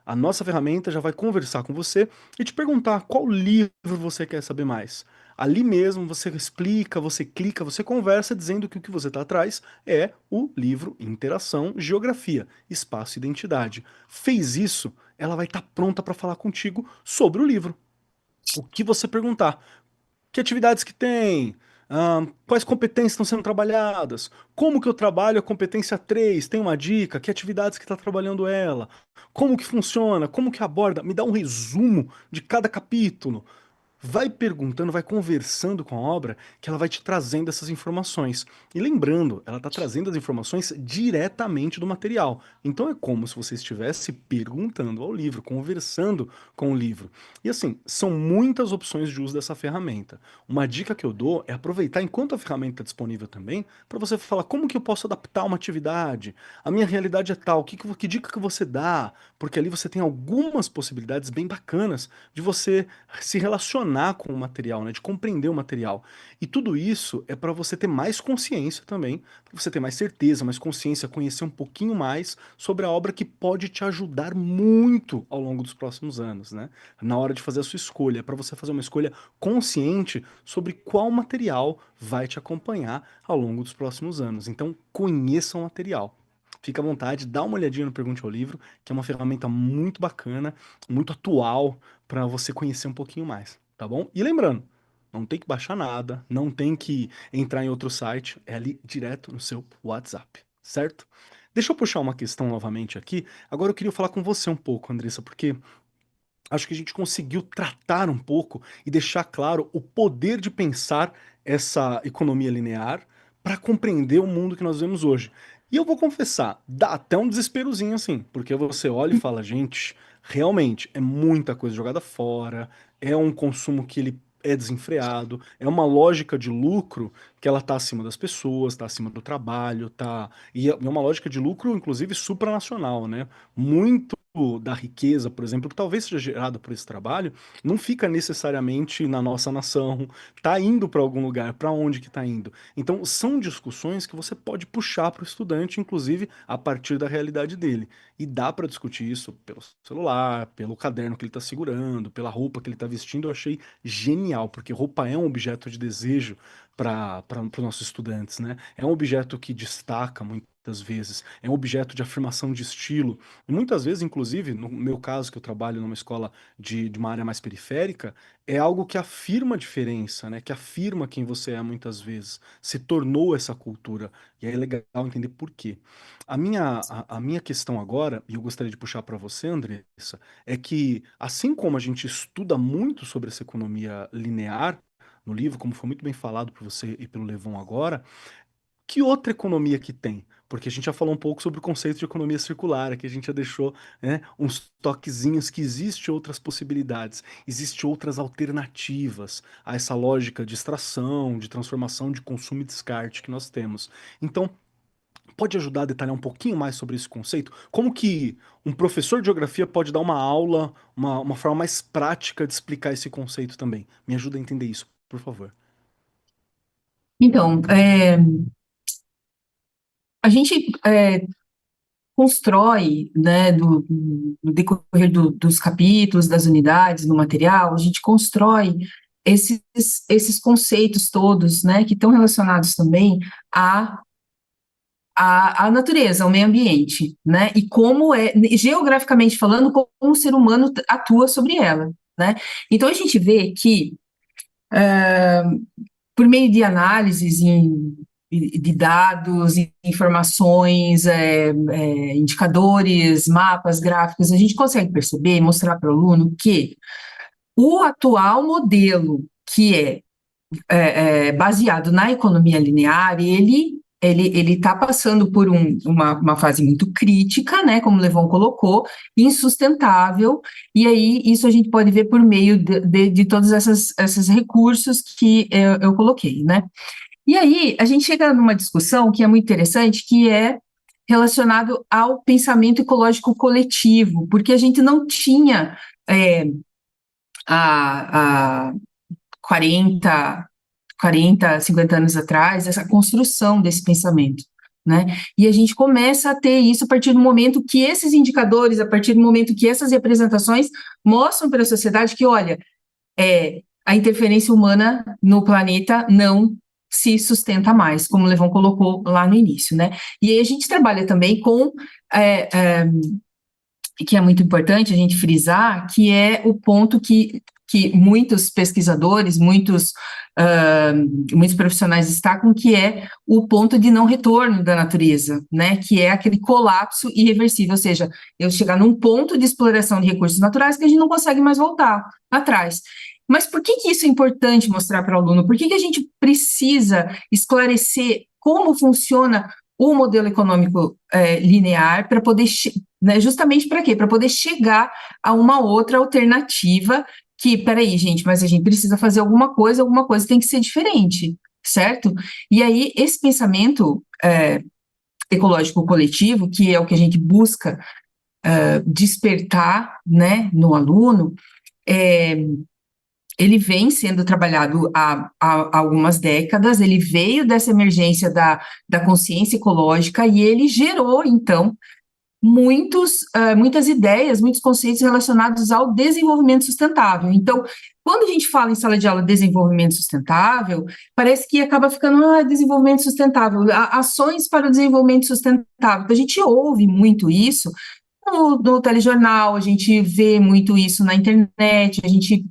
a nossa ferramenta já vai conversar com você e te perguntar qual livro você quer saber mais. Ali mesmo você explica, você clica, você conversa dizendo que o que você está atrás é o livro Interação, Geografia, Espaço e Identidade. Fez isso, ela vai estar pronta para falar contigo sobre o livro. O que você perguntar. Que atividades que tem? Quais competências estão sendo trabalhadas? Como que eu trabalho a competência 3? Tem uma dica? Que atividades que está trabalhando ela? Como que funciona? Como que aborda? Me dá um resumo de cada capítulo. Vai perguntando, vai conversando com a obra, que ela vai te trazendo essas informações. E lembrando, ela está trazendo as informações diretamente do material. Então é como se você estivesse perguntando ao livro, conversando com o livro. E assim, são muitas opções de uso dessa ferramenta. Uma dica que eu dou é aproveitar enquanto a ferramenta está disponível também, para você falar como que eu posso adaptar uma atividade. A minha realidade é tal, que dica que você dá? Porque ali você tem algumas possibilidades bem bacanas de você se relacionar com o material, né, de compreender o material. E tudo isso é para você ter mais consciência também, para você ter mais certeza, mais consciência, conhecer um pouquinho mais sobre a obra que pode te ajudar muito ao longo dos próximos anos, né? Na hora de fazer a sua escolha, é para você fazer uma escolha consciente sobre qual material vai te acompanhar ao longo dos próximos anos. Então, conheça o material. Fica à vontade, dá uma olhadinha no Pergunte ao Livro, que é uma ferramenta muito bacana, muito atual, para você conhecer um pouquinho mais, tá bom? E lembrando, não tem que baixar nada, não tem que entrar em outro site, é ali direto no seu WhatsApp, certo? Deixa eu puxar uma questão novamente aqui. Agora eu queria falar com você um pouco, Andressa, porque acho que a gente conseguiu tratar um pouco e deixar claro o poder de pensar essa economia linear para compreender o mundo que nós vemos hoje. E eu vou confessar, dá até um desesperozinho assim, porque você olha e fala, gente, realmente é muita coisa jogada fora, é um consumo que ele é desenfreado, é uma lógica de lucro que ela está acima das pessoas, está acima do trabalho, e é uma lógica de lucro, inclusive, supranacional, né? Muito da riqueza, por exemplo, que talvez seja gerada por esse trabalho, não fica necessariamente na nossa nação, tá indo para algum lugar, para onde que tá indo? Então, são discussões que você pode puxar para o estudante, inclusive, a partir da realidade dele. E dá para discutir isso pelo celular, pelo caderno que ele está segurando, pela roupa que ele está vestindo. Eu achei genial, porque roupa é um objeto de desejo para os nossos estudantes, né? É um objeto que destaca muitas vezes, é um objeto de afirmação de estilo. E muitas vezes, inclusive, no meu caso, que eu trabalho numa escola de uma área mais periférica, é algo que afirma a diferença, né? Que afirma quem você é muitas vezes. Se tornou essa cultura. E aí é legal entender por quê. A minha questão agora, e eu gostaria de puxar para você, Andressa, é que, assim como a gente estuda muito sobre essa economia linear no livro, como foi muito bem falado por você e pelo Levon agora, que outra economia que tem? Porque a gente já falou um pouco sobre o conceito de economia circular, aqui a gente já deixou, né, uns toquezinhos que existem outras possibilidades, existem outras alternativas a essa lógica de extração, de transformação, de consumo e descarte que nós temos. Então, pode ajudar a detalhar um pouquinho mais sobre esse conceito? Como que um professor de geografia pode dar uma aula, uma forma mais prática de explicar esse conceito também? Me ajuda a entender isso, por favor. Então, a gente constrói, né, no decorrer dos capítulos, das unidades, no material, a gente constrói esses conceitos todos, né, que estão relacionados também à natureza, ao meio ambiente, né, e como geograficamente falando, como o ser humano atua sobre ela, né. Então, a gente vê que, por meio de análises de dados, informações, indicadores, mapas, gráficos, a gente consegue perceber e mostrar para o aluno que o atual modelo, que é baseado na economia linear, ele está passando por uma fase muito crítica, né, como o Levon colocou, insustentável, e aí isso a gente pode ver por meio de todos esses recursos que eu coloquei, né. E aí a gente chega numa discussão que é muito interessante, que é relacionado ao pensamento ecológico coletivo, porque a gente não tinha há 40, 50 anos atrás, essa construção desse pensamento, né? E a gente começa a ter isso a partir do momento que esses indicadores, a partir do momento que essas representações mostram para a sociedade que, olha, a interferência humana no planeta não se sustenta mais, como o Levon colocou lá no início, né? E aí a gente trabalha também com que é muito importante a gente frisar, que é o ponto que muitos pesquisadores, muitos profissionais destacam, que é o ponto de não retorno da natureza, né, que é aquele colapso irreversível, ou seja, eu chegar num ponto de exploração de recursos naturais que a gente não consegue mais voltar atrás. Mas por que isso é importante mostrar para o aluno? Por que a gente precisa esclarecer como funciona o modelo econômico linear para poder, né, justamente para quê? Para poder chegar a uma outra alternativa que, peraí, gente, mas a gente precisa fazer alguma coisa tem que ser diferente, certo? E aí, esse pensamento ecológico coletivo, que é o que a gente busca despertar, né, no aluno, ele vem sendo trabalhado há algumas décadas, ele veio dessa emergência da consciência ecológica e ele gerou, então, muitas ideias, muitos conceitos relacionados ao desenvolvimento sustentável. Então, quando a gente fala em sala de aula desenvolvimento sustentável, parece que acaba ficando desenvolvimento sustentável, ações para o desenvolvimento sustentável. Então, a gente ouve muito isso no telejornal, a gente vê muito isso na internet, a gente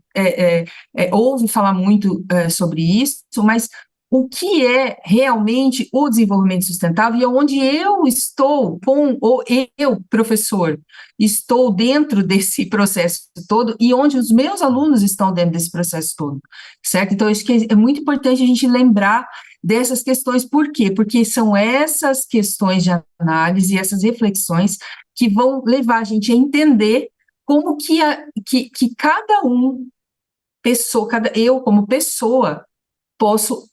ouve falar muito sobre isso, mas o que é realmente o desenvolvimento sustentável e onde eu estou ou eu, professor, estou dentro desse processo todo e onde os meus alunos estão dentro desse processo todo, certo? Então, acho que é muito importante a gente lembrar dessas questões. Por quê? Porque são essas questões de análise, essas reflexões que vão levar a gente a entender como que cada um pessoa, eu como pessoa, posso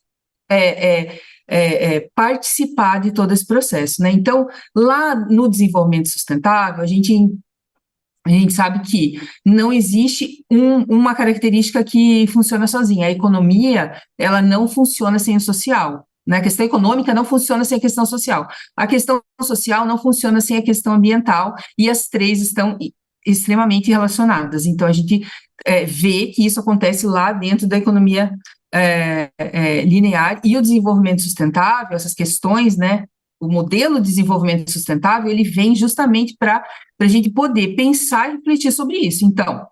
participar de todo esse processo, né? Então, lá no desenvolvimento sustentável, a gente sabe que não existe uma característica que funciona sozinha. A economia, ela não funciona sem o social, né? A questão econômica não funciona sem a questão social. A questão social não funciona sem a questão ambiental, e as três estão extremamente relacionadas. Então, a gente vê que isso acontece lá dentro da economia linear, e o desenvolvimento sustentável, essas questões, né? O modelo de desenvolvimento sustentável, ele vem justamente para a gente poder pensar e refletir sobre isso. Então,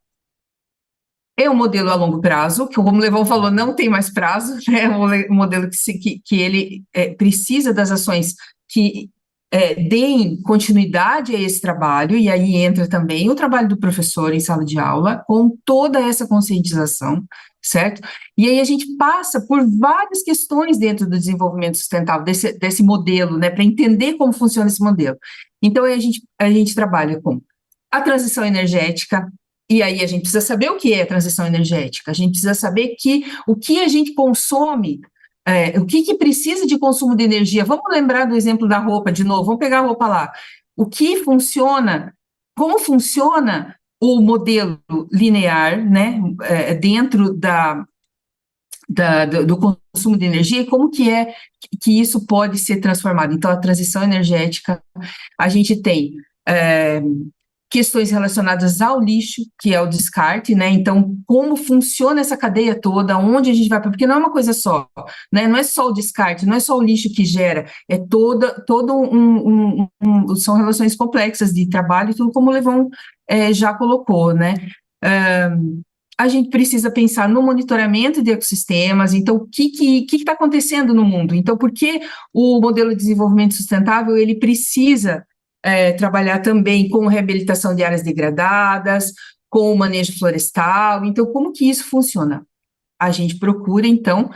é um modelo a longo prazo, que, como o Levon falou, não tem mais prazo, né? É um modelo que ele precisa das ações que deem continuidade a esse trabalho, e aí entra também o trabalho do professor em sala de aula, com toda essa conscientização, certo? E aí a gente passa por várias questões dentro do desenvolvimento sustentável, desse modelo, né, para entender como funciona esse modelo. Então, aí a gente trabalha com a transição energética, e aí a gente precisa saber o que é a transição energética, a gente precisa saber o que a gente consome, o que precisa de consumo de energia. Vamos lembrar do exemplo da roupa de novo, vamos pegar a roupa lá. O que funciona, como funciona o modelo linear, né, dentro do consumo de energia, e como que isso pode ser transformado. Então, a transição energética, a gente tem questões relacionadas ao lixo, que é o descarte, né? Então, como funciona essa cadeia toda, onde a gente vai, porque não é uma coisa só, né? Não é só o descarte, não é só o lixo que gera, é são relações complexas de trabalho, tudo como o Levon já colocou, né? A gente precisa pensar no monitoramento de ecossistemas. Então, o que está acontecendo no mundo? Então, por que o modelo de desenvolvimento sustentável, ele precisa trabalhar também com reabilitação de áreas degradadas, com o manejo florestal? Então, como que isso funciona? A gente procura, então,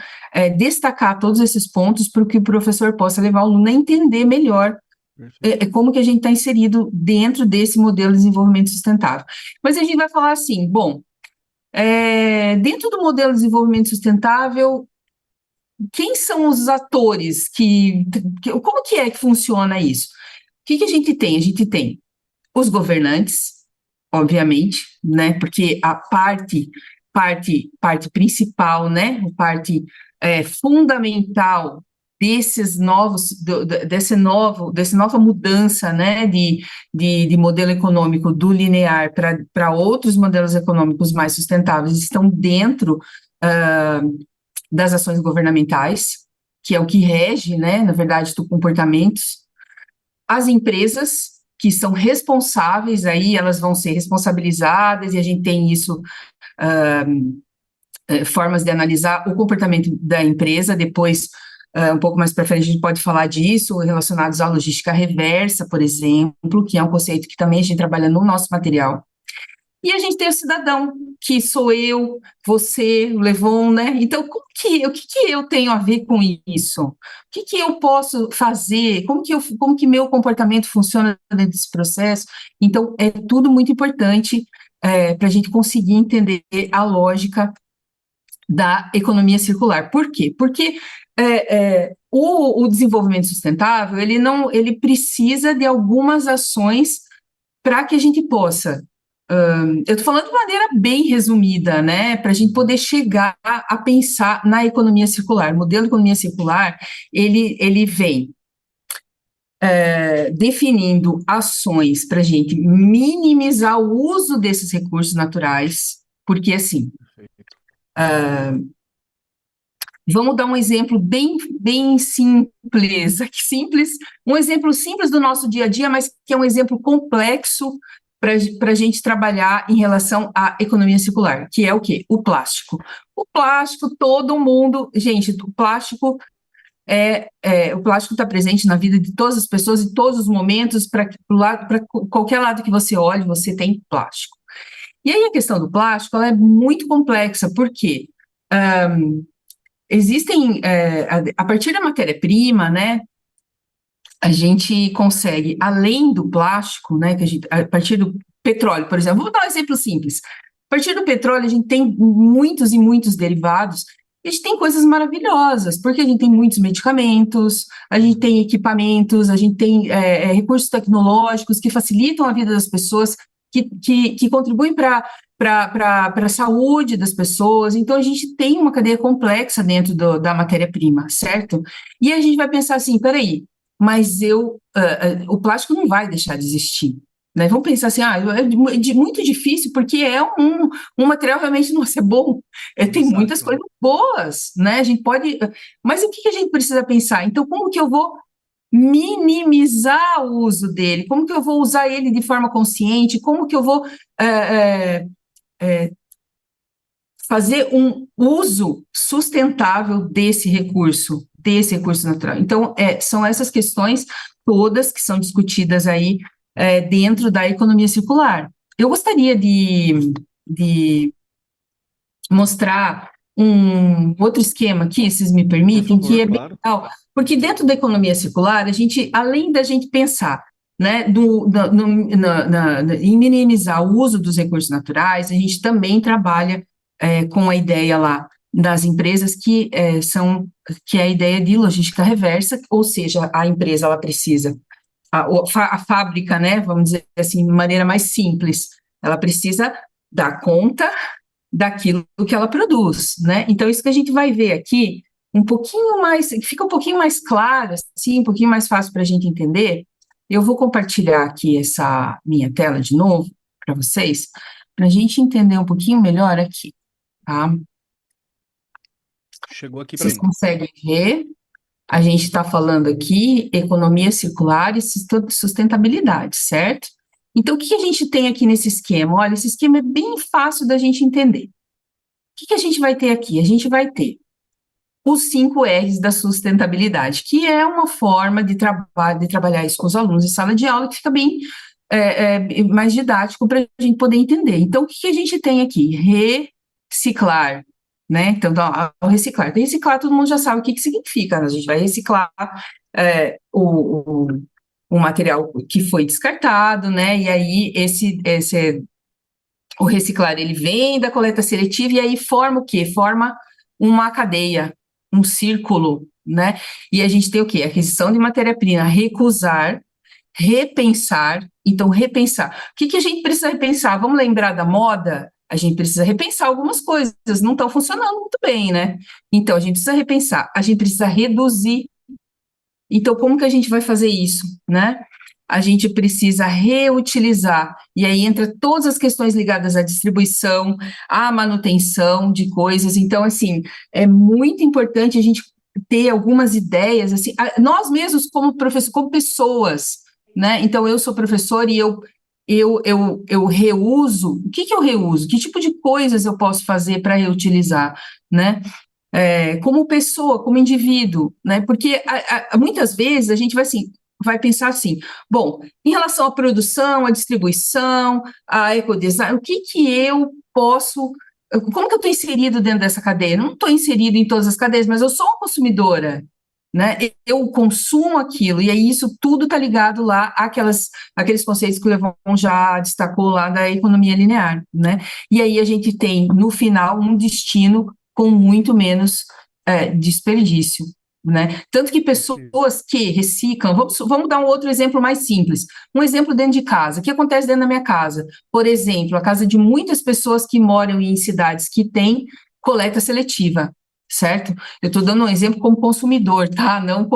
destacar todos esses pontos para que o professor possa levar o aluno a entender melhor como que a gente está inserido dentro desse modelo de desenvolvimento sustentável. Mas a gente vai falar assim, bom, dentro do modelo de desenvolvimento sustentável, quem são os atores como que é que funciona isso? O que a gente tem? A gente tem os governantes, obviamente, né, porque a parte principal, né, a parte fundamental dessa nova mudança, né, de modelo econômico do linear para outros modelos econômicos mais sustentáveis, estão dentro das ações governamentais, que é o que rege, né, na verdade, dos comportamentos. As empresas, que são responsáveis, aí elas vão ser responsabilizadas, e a gente tem isso, formas de analisar o comportamento da empresa. Depois, um pouco mais para frente, a gente pode falar disso, relacionados à logística reversa, por exemplo, que é um conceito que também a gente trabalha no nosso material. E a gente tem o cidadão, que sou eu, você, o Levon, né? Então, o que eu tenho a ver com isso? O que eu posso fazer? Como que meu comportamento funciona dentro desse processo? Então, é tudo muito importante para a gente conseguir entender a lógica da economia circular. Por quê? Porque o desenvolvimento sustentável, ele precisa de algumas ações para que a gente possa... eu estou falando de maneira bem resumida, né, para a gente poder chegar a pensar na economia circular. O modelo de economia circular, ele vem definindo ações para a gente minimizar o uso desses recursos naturais, porque, assim, vamos dar um exemplo bem simples, um exemplo simples do nosso dia a dia, mas que é um exemplo complexo para a gente trabalhar em relação à economia circular, que é o quê? O plástico. O plástico, todo mundo... Gente, o plástico está presente na vida de todas as pessoas, em todos os momentos, para qualquer lado que você olhe, você tem plástico. E aí a questão do plástico, ela é muito complexa, porque existem, a partir da matéria-prima, né, a gente consegue, além do plástico, né, a partir do petróleo, por exemplo, vou dar um exemplo simples. A partir do petróleo, a gente tem muitos e muitos derivados. A gente tem coisas maravilhosas, porque a gente tem muitos medicamentos, a gente tem equipamentos, a gente tem recursos tecnológicos que facilitam a vida das pessoas, que contribuem para a saúde das pessoas. Então, a gente tem uma cadeia complexa dentro da matéria-prima, certo? E a gente vai pensar assim, peraí, mas o plástico não vai deixar de existir. Né? Vamos pensar assim, é muito difícil, porque é um material realmente, nossa, é bom, tem muitas coisas boas, né? A gente pode, mas o que a gente precisa pensar? Então, como que eu vou minimizar o uso dele? Como que eu vou usar ele de forma consciente? Como que eu vou fazer um uso sustentável desse recurso natural? Então, são essas questões todas que são discutidas aí dentro da economia circular. Eu gostaria de mostrar um outro esquema aqui, se vocês me permitem, Por favor, que é bem claro. legal, porque dentro da economia circular, além da gente pensar, né, em minimizar o uso dos recursos naturais, a gente também trabalha com a ideia lá das empresas que é a ideia de logística reversa, ou seja, a empresa ela precisa a fábrica, né, vamos dizer assim, de maneira mais simples, ela precisa dar conta daquilo que ela produz, né? Então, isso que a gente vai ver aqui, fica um pouquinho mais claro, assim, um pouquinho mais fácil para a gente entender. Eu vou compartilhar aqui essa minha tela de novo para vocês, para a gente entender um pouquinho melhor aqui, tá? Chegou aqui para Vocês mim. conseguem ver? A gente está falando aqui economia circular e sustentabilidade, certo? Então, o que a gente tem aqui nesse esquema? Olha, esse esquema é bem fácil da gente entender. O que a gente vai ter aqui? A gente vai ter os 5 R's da sustentabilidade, que é uma forma de trabalhar isso com os alunos em sala de aula, que fica bem mais didático para a gente poder entender. Então, o que a gente tem aqui? Reciclar. Né? Então, ao reciclar. Então, reciclar, todo mundo já sabe o que significa. Né? A gente vai reciclar o material que foi descartado, né? E aí o reciclar, ele vem da coleta seletiva e aí forma o quê? Forma uma cadeia, um círculo, né? E a gente tem o quê? Aquisição de matéria-prima, recusar, repensar. Então, repensar. O que a gente precisa repensar? Vamos lembrar da moda? A gente precisa repensar algumas coisas, não estão funcionando muito bem, né? Então, a gente precisa repensar, a gente precisa reduzir. Então, como que a gente vai fazer isso, né? A gente precisa reutilizar, e aí entra todas as questões ligadas à distribuição, à manutenção de coisas. Então, assim, é muito importante a gente ter algumas ideias, assim, nós mesmos como professor, como pessoas, né? Então, eu sou professor e eu reuso. O que eu reuso? Que tipo de coisas eu posso fazer para reutilizar, né? Como pessoa, como indivíduo, né? Porque muitas vezes a gente vai pensar assim, bom, em relação à produção, à distribuição, à ecodesign, o que eu posso, como que eu estou inserido dentro dessa cadeia? Eu não estou inserido em todas as cadeias, mas eu sou uma consumidora, né? Eu consumo aquilo, e aí isso tudo está ligado lá àqueles conceitos que o Levon já destacou lá da economia linear, né? E aí a gente tem, no final, um destino com muito menos desperdício, né? Tanto que pessoas que reciclam, vamos dar um outro exemplo mais simples, um exemplo dentro de casa. O que acontece dentro da minha casa? Por exemplo, a casa de muitas pessoas que moram em cidades que têm coleta seletiva, certo? Eu estou dando um exemplo como consumidor, tá? Não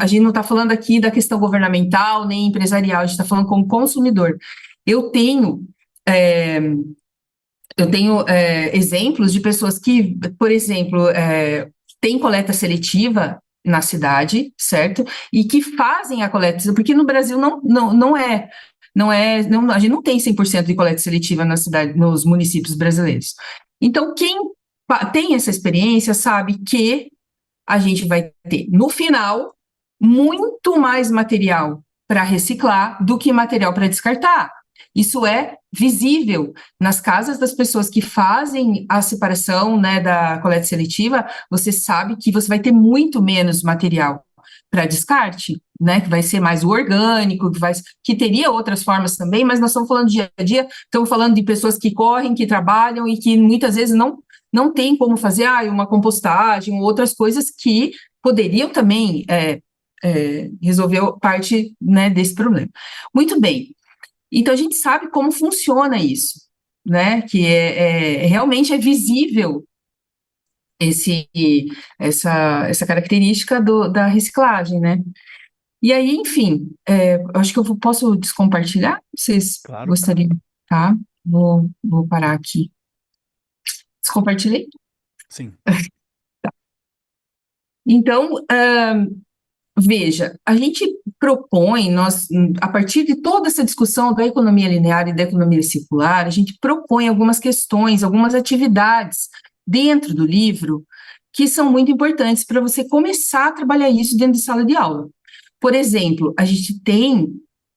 a gente não está falando aqui da questão governamental nem empresarial, a gente está falando como consumidor. Eu tenho exemplos de pessoas que, por exemplo, têm coleta seletiva na cidade, certo? E que fazem a coleta, porque no Brasil a gente não tem 100% de coleta seletiva na cidade, nos municípios brasileiros. Então, quem tem essa experiência sabe que a gente vai ter, no final, muito mais material para reciclar do que material para descartar. Isso é visível nas casas das pessoas que fazem a separação, né, da coleta seletiva. Você sabe que você vai ter muito menos material para descarte, né, que vai ser mais o orgânico, que teria outras formas também, mas nós estamos falando dia a dia, estamos falando de pessoas que correm, que trabalham e que muitas vezes não tem como fazer uma compostagem ou outras coisas que poderiam também resolver parte, né, desse problema. Muito bem. Então, a gente sabe como funciona isso, né, que realmente é visível essa característica da reciclagem, né? E aí, enfim, acho que eu posso descompartilhar? Vocês Claro. gostariam? Tá? Vou parar aqui. Descompartilhei? Sim. Então, veja, a gente propõe, a partir de toda essa discussão da economia linear e da economia circular, a gente propõe algumas questões, algumas atividades dentro do livro que são muito importantes para você começar a trabalhar isso dentro de sala de aula. Por exemplo, a gente tem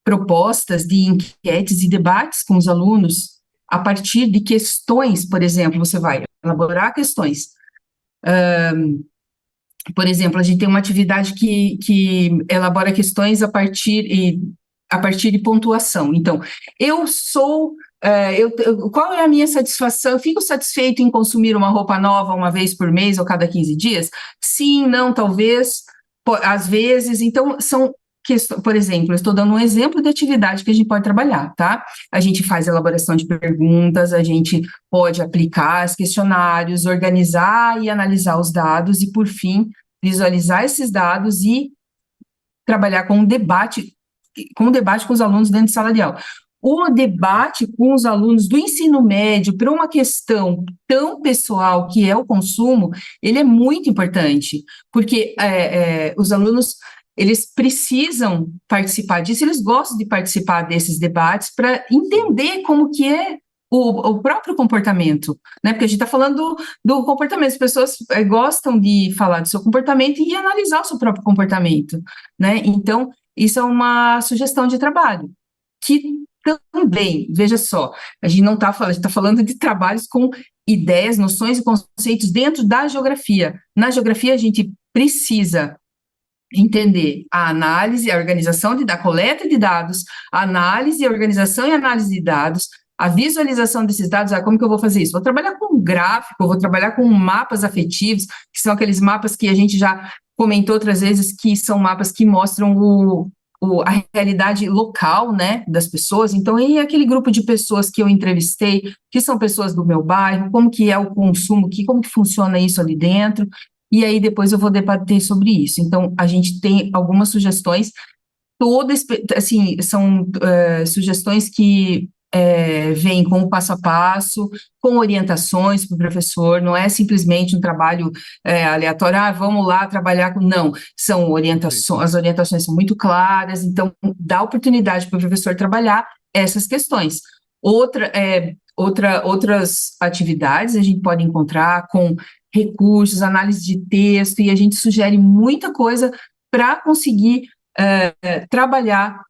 propostas de enquetes e debates com os alunos a partir de questões, por exemplo, você vai elaborar questões. Por exemplo, a gente tem uma atividade que elabora questões a partir de pontuação. Então, qual é a minha satisfação? Eu fico satisfeito em consumir uma roupa nova uma vez por mês ou cada 15 dias? Sim, não, talvez, às vezes. Então, são questões, por exemplo, eu estou dando um exemplo de atividade que a gente pode trabalhar, tá? A gente faz elaboração de perguntas, a gente pode aplicar os questionários, organizar e analisar os dados e, por fim, visualizar esses dados e trabalhar com um debate com os alunos dentro de sala de aula. O debate com os alunos do ensino médio para uma questão tão pessoal que é o consumo, ele é muito importante, porque os alunos, eles precisam participar disso, eles gostam de participar desses debates para entender como que é o próprio comportamento, né? Porque a gente está falando do comportamento, as pessoas gostam de falar do seu comportamento e analisar o seu próprio comportamento, né? Então, isso é uma sugestão de trabalho, que também, veja só, a gente não está falando, a gente está falando de trabalhos com ideias, noções e conceitos dentro da geografia. Na geografia, a gente precisa entender a análise, a organização da coleta de dados, a análise, a organização e análise de dados, a visualização desses dados. Como que eu vou fazer isso? Vou trabalhar com gráfico, vou trabalhar com mapas afetivos, que são aqueles mapas que a gente já comentou outras vezes, que são mapas que mostram a realidade local, né, das pessoas. Então, e aquele grupo de pessoas que eu entrevistei, que são pessoas do meu bairro, como que é o consumo, como que funciona isso ali dentro, e aí depois eu vou debater sobre isso. Então, a gente tem algumas sugestões, todas, assim, são sugestões que vêm com o passo a passo, com orientações para o professor, não é simplesmente um trabalho aleatório, vamos lá trabalhar com... Não, são orientações, as orientações são muito claras, então dá oportunidade para o professor trabalhar essas questões. Outras atividades a gente pode encontrar com recursos, análise de texto, e a gente sugere muita coisa para conseguir trabalhar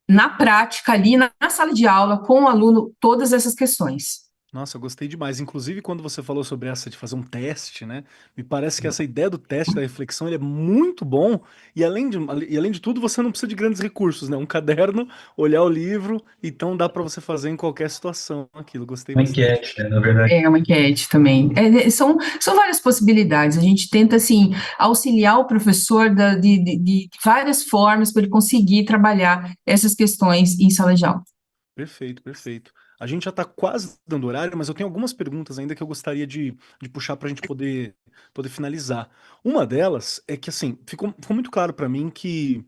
na prática, ali na sala de aula, com o aluno, todas essas questões. Nossa, eu gostei demais. Inclusive, quando você falou sobre essa de fazer um teste, né? Me parece que essa ideia do teste, da reflexão, ele é muito bom. E além de tudo, você não precisa de grandes recursos, né? Um caderno, olhar o livro, então dá para você fazer em qualquer situação aquilo. Gostei Uma bastante. enquete, na verdade. É uma enquete também. São várias possibilidades. A gente tenta, assim, auxiliar o professor de várias formas para ele conseguir trabalhar essas questões em sala de aula. Perfeito, perfeito. A gente já está quase dando horário, mas eu tenho algumas perguntas ainda que eu gostaria de puxar para a gente poder finalizar. Uma delas é que, assim, ficou muito claro para mim que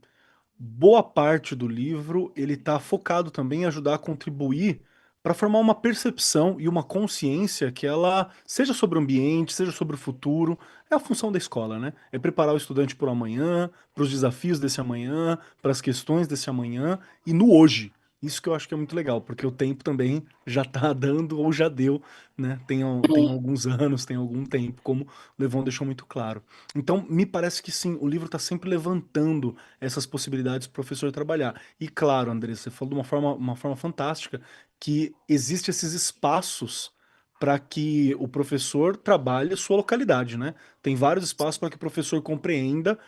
boa parte do livro ele está focado também em ajudar a contribuir para formar uma percepção e uma consciência que ela seja sobre o ambiente, seja sobre o futuro. É a função da escola, né? É preparar o estudante para o amanhã, para os desafios desse amanhã, para as questões desse amanhã e no hoje. Isso que eu acho que é muito legal, porque o tempo também já está dando ou já deu, né? Tem alguns anos, tem algum tempo, como o Levon deixou muito claro. Então, me parece que sim, o livro está sempre levantando essas possibilidades para o professor trabalhar. E claro, Andressa, você falou de uma forma fantástica que existem esses espaços para que o professor trabalhe a sua localidade, né? tem vários espaços para que o professor compreenda,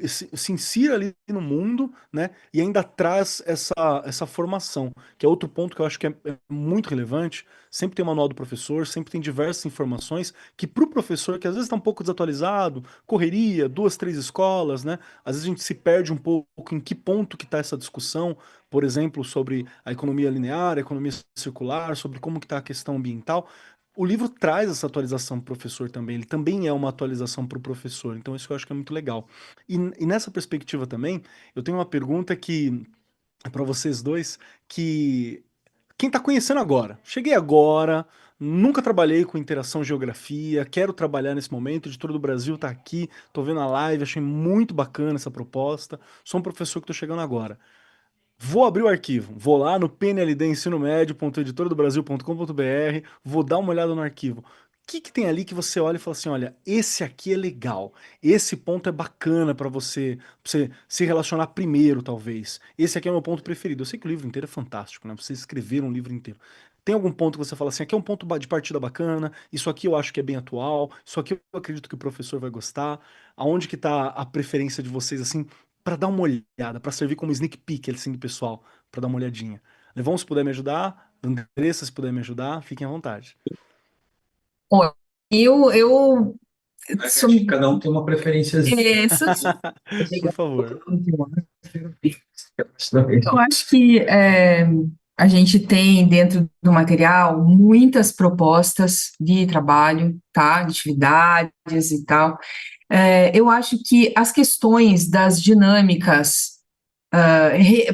se insira ali no mundo, né, e ainda traz essa formação, que é outro ponto que eu acho que é muito relevante. Sempre tem o manual do professor, sempre tem diversas informações que para o professor, que às vezes está um pouco desatualizado, correria, 2, 3 escolas, né, às vezes a gente se perde um pouco em que ponto que está essa discussão, por exemplo, sobre a economia linear, a economia circular, sobre como que está a questão ambiental. O livro traz essa atualização para o professor também, ele também é uma atualização para o professor, então isso eu acho que é muito legal. E nessa perspectiva também, eu tenho uma pergunta que é para vocês dois, que quem está conhecendo agora, cheguei agora, nunca trabalhei com interação geografia, quero trabalhar nesse momento, o editor do Brasil está aqui, estou vendo a live, achei muito bacana essa proposta, sou um professor que estou chegando agora. Vou abrir o arquivo, vou lá no pnldensinomedio.editordobrasil.com.br, vou dar uma olhada no arquivo. O que que tem ali que você olha e fala assim, olha, esse aqui é legal, esse ponto é bacana para você se relacionar primeiro, talvez. Esse aqui é o meu ponto preferido. Eu sei que o livro inteiro é fantástico, né? Você escrever um livro inteiro. Tem algum ponto que você fala assim, aqui é um ponto de partida bacana, isso aqui eu acho que é bem atual, isso aqui eu acredito que o professor vai gostar. Aonde que tá a preferência de vocês, assim, para dar uma olhada, para servir como sneak peek assim do pessoal, para dar uma olhadinha. Levão, se puder me ajudar, Andressa, se puder me ajudar, fiquem à vontade. Olha, eu sou, Acho que cada um tem uma preferênciazinha. sou Por favor. Eu acho que a gente tem dentro do material muitas propostas de trabalho, tá? De atividades e tal. Eu acho que as questões das dinâmicas,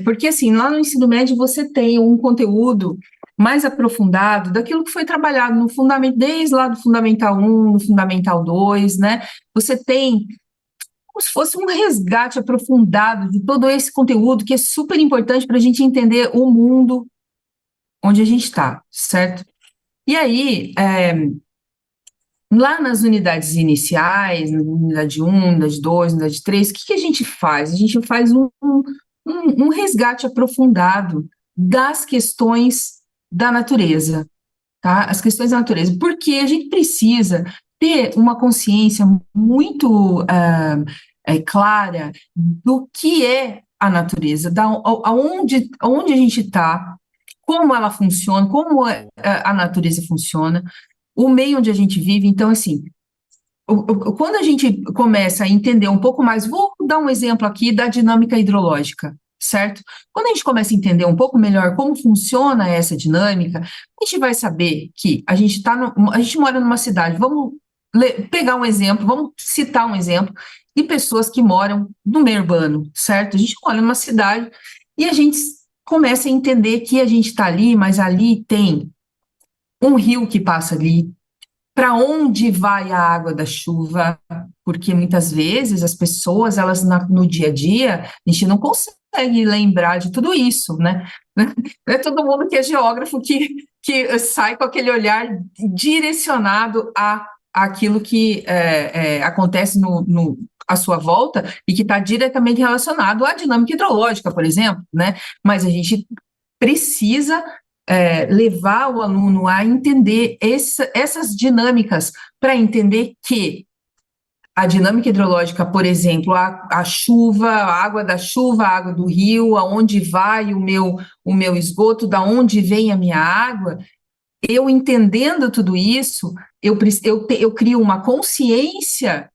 porque assim, lá no ensino médio você tem um conteúdo mais aprofundado daquilo que foi trabalhado no fundamento, desde lá do Fundamental 1, no Fundamental 2, né? Você tem como se fosse um resgate aprofundado de todo esse conteúdo que é super importante para a gente entender o mundo onde a gente está, certo? E aí, lá nas unidades iniciais, na unidade 1, unidade 2, unidade 3, o que a gente faz? A gente faz um resgate aprofundado das questões da natureza, tá? As questões da natureza, porque a gente precisa ter uma consciência muito clara do que é a natureza, aonde a gente está, como ela funciona, como a natureza funciona, o meio onde a gente vive. Então, assim, quando a gente começa a entender um pouco mais, vou dar um exemplo aqui da dinâmica hidrológica, certo? Quando a gente começa a entender um pouco melhor como funciona essa dinâmica, a gente vai saber que a gente mora numa cidade, vamos pegar um exemplo, vamos citar um exemplo de pessoas que moram no meio urbano, certo? A gente mora numa cidade e a gente começa a entender que a gente está ali, mas ali tem um rio que passa ali, para onde vai a água da chuva, porque muitas vezes as pessoas, elas no dia a dia, a gente não consegue lembrar de tudo isso, né? Não é todo mundo que é geógrafo que sai com aquele olhar direcionado a aquilo que acontece à sua volta e que está diretamente relacionado à dinâmica hidrológica, por exemplo, né? Mas a gente precisa levar o aluno a entender essas dinâmicas, para entender que a dinâmica hidrológica, por exemplo, a chuva, a água da chuva, a água do rio, aonde vai o meu esgoto, da onde vem a minha água, eu entendendo tudo isso, eu crio uma consciência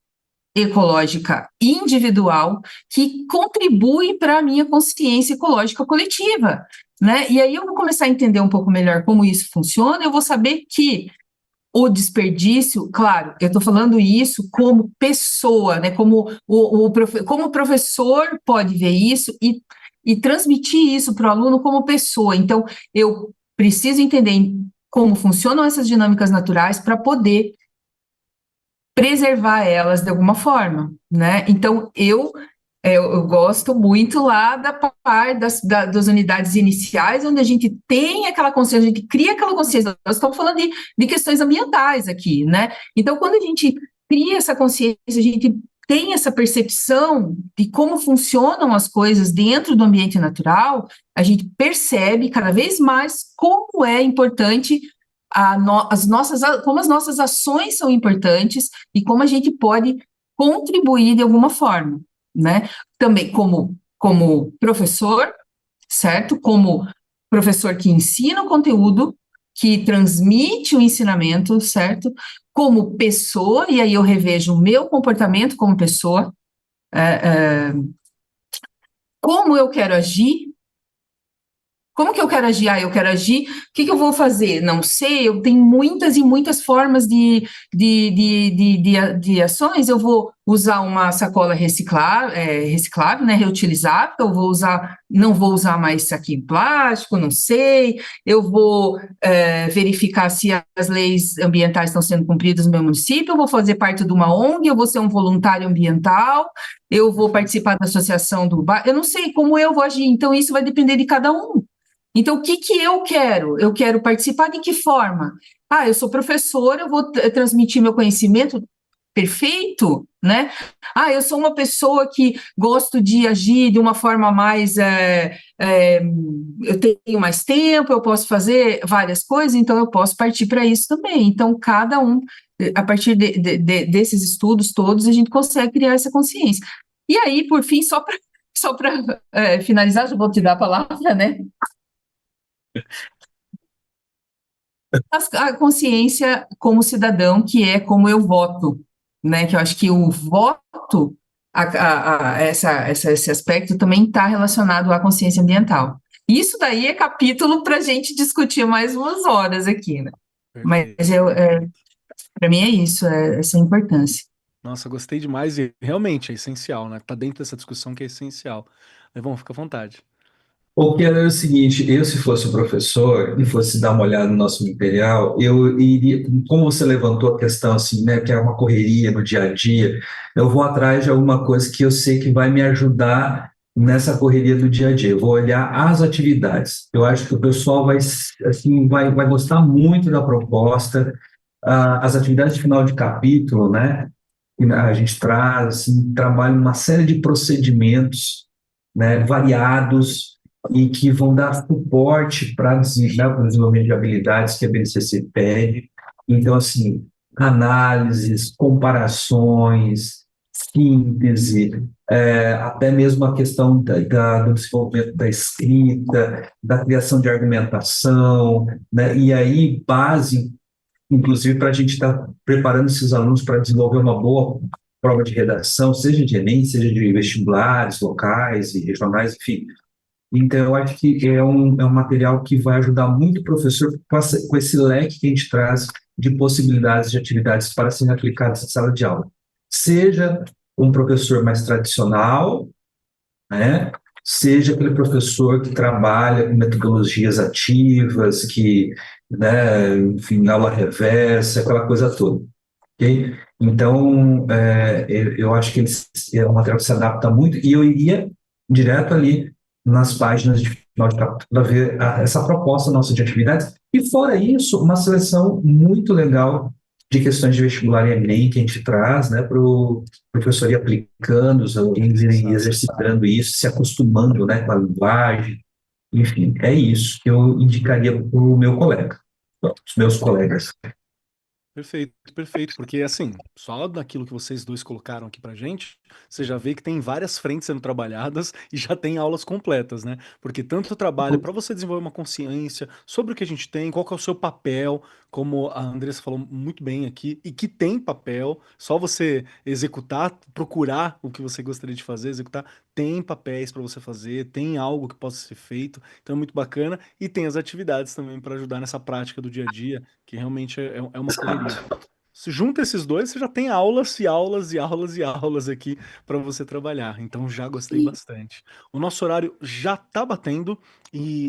ecológica individual que contribui para a minha consciência ecológica coletiva, né? E aí eu vou começar a entender um pouco melhor como isso funciona, eu vou saber que o desperdício, claro, eu estou falando isso como pessoa, né? Como o professor pode ver isso e transmitir isso para o aluno como pessoa. Então, eu preciso entender como funcionam essas dinâmicas naturais para poder preservar elas de alguma forma, né? Então, eu gosto muito lá da parte das unidades iniciais, onde a gente tem aquela consciência, a gente cria aquela consciência. Nós estamos falando de questões ambientais aqui, né? Então, quando a gente cria essa consciência, a gente tem essa percepção de como funcionam as coisas dentro do ambiente natural, a gente percebe cada vez mais como é importante como as nossas ações são importantes e como a gente pode contribuir de alguma forma, né? Também como professor, certo? Como professor que ensina o conteúdo, que transmite o ensinamento, certo? Como pessoa, e aí eu revejo o meu comportamento como pessoa, como eu quero agir. Como que eu quero agir? Eu quero agir, o que eu vou fazer? Não sei, eu tenho muitas e muitas formas de ações. Eu vou usar uma sacola reciclável, né, reutilizável, não vou usar mais saquinho plástico, não sei. Eu vou verificar se as leis ambientais estão sendo cumpridas no meu município, eu vou fazer parte de uma ONG, eu vou ser um voluntário ambiental, eu vou participar da associação do bairro, eu não sei como eu vou agir, então isso vai depender de cada um. Então, o que eu quero? Eu quero participar de que forma? Eu sou professora, eu vou transmitir meu conhecimento, perfeito, né? Eu sou uma pessoa que gosto de agir de uma forma mais... eu tenho mais tempo, eu posso fazer várias coisas, então eu posso partir para isso também. Então, cada um, a partir desses estudos todos, a gente consegue criar essa consciência. E aí, por fim, só para finalizar, já vou te dar a palavra, né? A consciência como cidadão, que é como eu voto, né? Que eu acho que o voto, esse aspecto também está relacionado à consciência ambiental. Isso daí é capítulo para a gente discutir mais umas horas aqui, né? Mas Perfeito. para mim é isso, essa importância. Nossa, gostei demais e realmente é essencial, né? Tá dentro dessa discussão que é essencial. Levão, fica à vontade. O que era o seguinte, eu se fosse o professor e fosse dar uma olhada no nosso material, eu iria, como você levantou a questão assim, né, que é uma correria no dia a dia, eu vou atrás de alguma coisa que eu sei que vai me ajudar nessa correria do dia a dia. Eu vou olhar as atividades. Eu acho que o pessoal vai gostar muito da proposta. As atividades de final de capítulo, né, que a gente traz, assim, trabalha uma série de procedimentos, né, variados e que vão dar suporte para o desenvolvimento de habilidades que a BNCC pede. Então, assim, análises, comparações, síntese, até mesmo a questão do desenvolvimento da escrita, da criação de argumentação, né? E aí, base, inclusive, para a gente estar preparando esses alunos para desenvolver uma boa prova de redação, seja de Enem, seja de vestibulares locais e regionais, enfim. Então, eu acho que é um material que vai ajudar muito o professor com esse leque que a gente traz de possibilidades de atividades para serem aplicadas em sala de aula. Seja um professor mais tradicional, né? Seja aquele professor que trabalha com metodologias ativas, que, né, enfim, aula reversa, aquela coisa toda. Okay? Então, eu acho que é um material que se adapta muito, e eu iria direto ali nas páginas de final de capítulo para ver essa proposta nossa de atividades. E fora isso, uma seleção muito legal de questões de vestibular e Enem que a gente traz, né, para o professor ir aplicando, os alunos irem exercitando isso, se acostumando, né, com a linguagem. Enfim, é isso que eu indicaria para o meu colega, os meus colegas. Perfeito, perfeito, porque assim, só daquilo que vocês dois colocaram aqui pra gente, você já vê que tem várias frentes sendo trabalhadas e já tem aulas completas, né? Porque tanto trabalho para você desenvolver uma consciência sobre o que a gente tem, qual que é o seu papel, como a Andressa falou muito bem aqui, e que tem papel, só você executar, procurar o que você gostaria de fazer, executar, tem papéis para você fazer, tem algo que possa ser feito, então é muito bacana, e tem as atividades também para ajudar nessa prática do dia a dia, que realmente é uma correria. Se junta esses dois, você já tem aulas e aulas e aulas e aulas aqui para você trabalhar. Então já gostei bastante. O nosso horário já tá batendo,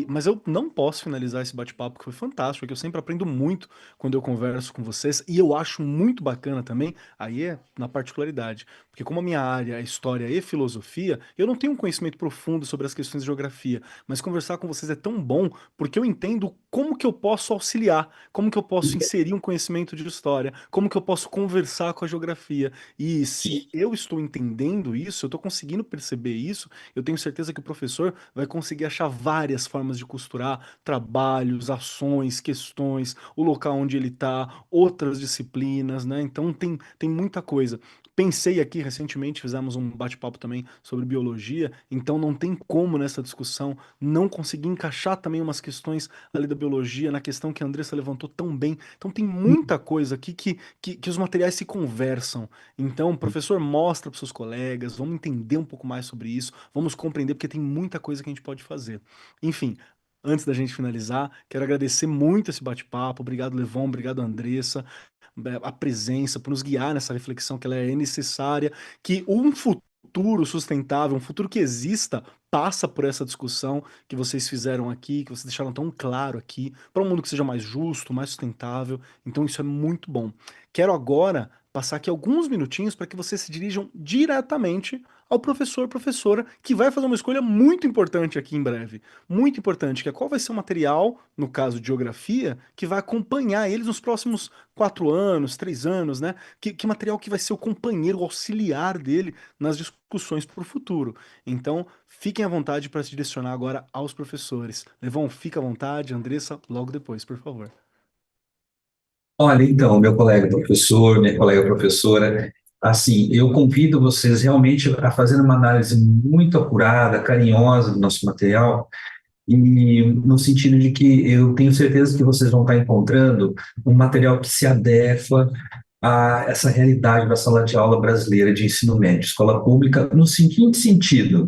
mas eu não posso finalizar esse bate-papo, que foi fantástico, porque eu sempre aprendo muito quando eu converso com vocês, e eu acho muito bacana também, aí é na particularidade, porque como a minha área é história e filosofia, eu não tenho um conhecimento profundo sobre as questões de geografia, mas conversar com vocês é tão bom, porque eu entendo como que eu posso auxiliar, como que eu posso inserir um conhecimento de história, como que eu posso conversar com a geografia. E se eu estou entendendo isso, eu estou conseguindo perceber isso, eu tenho certeza que o professor vai conseguir achar várias formas de costurar trabalhos, ações, questões, o local onde ele está, outras disciplinas, né? Então tem muita coisa. Pensei aqui, recentemente fizemos um bate-papo também sobre biologia, então não tem como nessa discussão não conseguir encaixar também umas questões ali da biologia, na questão que a Andressa levantou tão bem. Então tem muita coisa aqui que os materiais se conversam. Então, professor, mostra para seus colegas, vamos entender um pouco mais sobre isso, vamos compreender, porque tem muita coisa que a gente pode fazer. Enfim, antes da gente finalizar, quero agradecer muito esse bate-papo. Obrigado, Levon, obrigado, Andressa, a presença, por nos guiar nessa reflexão que ela é necessária, que um futuro sustentável, um futuro que exista, passa por essa discussão que vocês fizeram aqui, que vocês deixaram tão claro aqui, para um mundo que seja mais justo, mais sustentável. Então isso é muito bom. Quero agora passar aqui alguns minutinhos para que vocês se dirijam diretamente ao professor, professora, que vai fazer uma escolha muito importante aqui em breve. Muito importante, que é qual vai ser o material, no caso de geografia, que vai acompanhar eles nos próximos 4 anos, 3 anos, né? Que material que vai ser o companheiro, o auxiliar dele nas discussões para o futuro. Então, fiquem à vontade para se direcionar agora aos professores. Levon, fica à vontade, Andressa, logo depois, por favor. Olha, então, meu colega professor, minha colega professora, assim, eu convido vocês realmente a fazer uma análise muito apurada, carinhosa do nosso material, e no sentido de que eu tenho certeza que vocês vão estar encontrando um material que se adequa a essa realidade da sala de aula brasileira de ensino médio, escola pública, no seguinte sentido,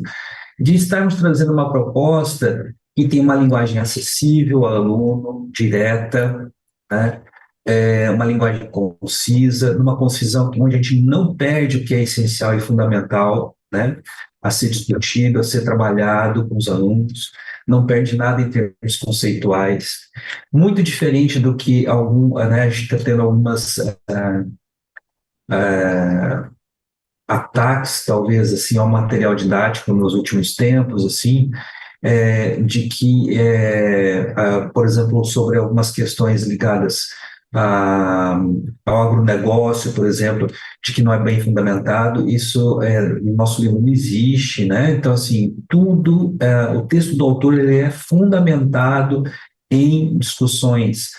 de estarmos trazendo uma proposta que tem uma linguagem acessível ao aluno, direta, né? Uma linguagem concisa, numa concisão onde a gente não perde o que é essencial e fundamental, né? A ser discutido, a ser trabalhado com os alunos, não perde nada em termos conceituais, muito diferente do que né, a gente está tendo algumas ataques, talvez, assim, ao material didático nos últimos tempos, assim, de que, por exemplo, sobre algumas questões ligadas ao agronegócio, por exemplo, de que não é bem fundamentado, isso no nosso livro não existe, né? Então, assim, tudo, o texto do autor ele é fundamentado em discussões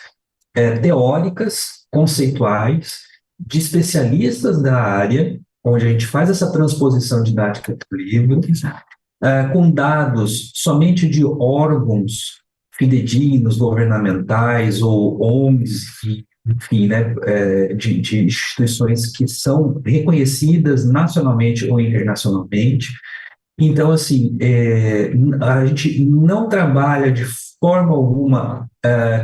teóricas, conceituais, de especialistas da área, onde a gente faz essa transposição didática do livro, com dados somente de órgãos fidedignos, governamentais ou ONGs, enfim, né, de instituições que são reconhecidas nacionalmente ou internacionalmente. Então, assim, a gente não trabalha de forma alguma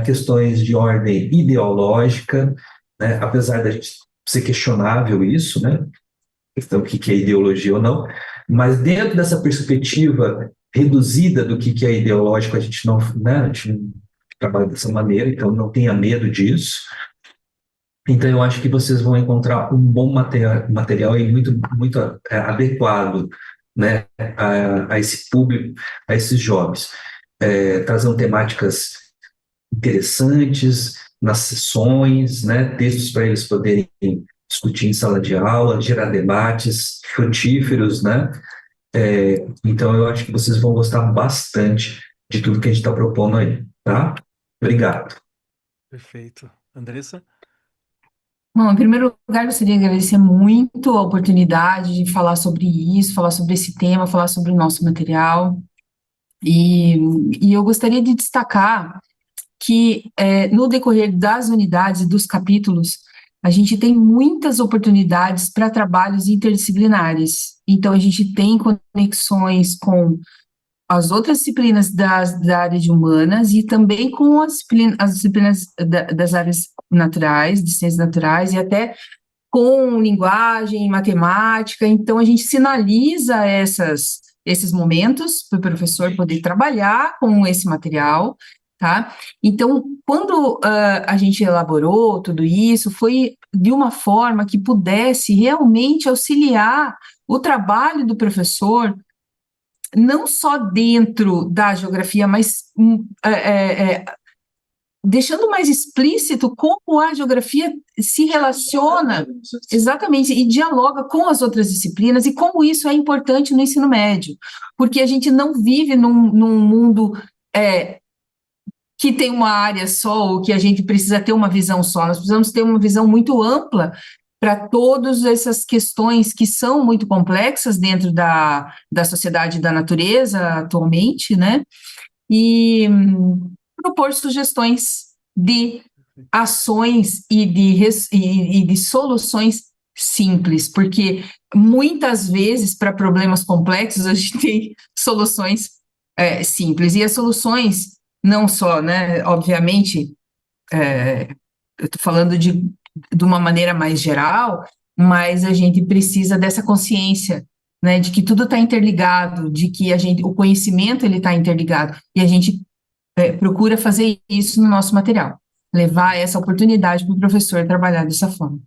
questões de ordem ideológica, né, apesar da gente ser questionável isso, né, questão do que é ideologia ou não, mas dentro dessa perspectiva reduzida do que é ideológico, a gente não, né, a gente não trabalha dessa maneira, então não tenha medo disso. Então eu acho que vocês vão encontrar um bom material e muito adequado, né, a esse público, a esses jovens, trazendo temáticas interessantes nas sessões, né, textos para eles poderem discutir em sala de aula, gerar debates frutíferos, né? Então, eu acho que vocês vão gostar bastante de tudo que a gente está propondo aí, tá? Obrigado. Perfeito. Andressa? Bom, em primeiro lugar, gostaria de agradecer muito a oportunidade de falar sobre isso, falar sobre esse tema, falar sobre o nosso material. E eu gostaria de destacar que, no decorrer das unidades e dos capítulos, a gente tem muitas oportunidades para trabalhos interdisciplinares. Então, a gente tem conexões com as outras disciplinas da área de humanas e também com as disciplinas das áreas naturais, de ciências naturais, e até com linguagem, matemática. Então, a gente sinaliza esses momentos para o professor poder trabalhar com esse material, tá? Então, quando a gente elaborou tudo isso, foi de uma forma que pudesse realmente auxiliar o trabalho do professor, não só dentro da geografia, mas deixando mais explícito como a geografia se relaciona exatamente e dialoga com as outras disciplinas e como isso é importante no ensino médio, porque a gente não vive num mundo que tem uma área só ou que a gente precisa ter uma visão só, nós precisamos ter uma visão muito ampla para todas essas questões que são muito complexas dentro da sociedade e da natureza atualmente, né? E propor sugestões de ações e de soluções simples, porque muitas vezes para problemas complexos a gente tem soluções simples, e as soluções não só, né, obviamente, eu estou falando de uma maneira mais geral, mas a gente precisa dessa consciência, né, de que tudo está interligado, de que o conhecimento ele está interligado, e a gente procura fazer isso no nosso material, levar essa oportunidade para o professor trabalhar dessa forma.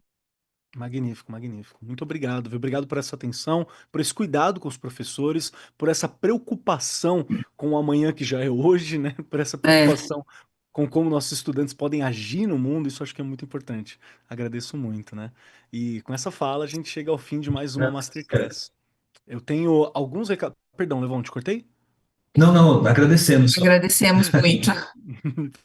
Magnífico, magnífico. Muito obrigado, viu? Obrigado por essa atenção, por esse cuidado com os professores, por essa preocupação com o amanhã que já é hoje, né? Por essa preocupação com como nossos estudantes podem agir no mundo, isso acho que é muito importante. Agradeço muito, né? E com essa fala a gente chega ao fim de mais uma Masterclass. Eu tenho alguns recados. Perdão, Levon, te cortei? Não, agradecemos. Agradecemos muito.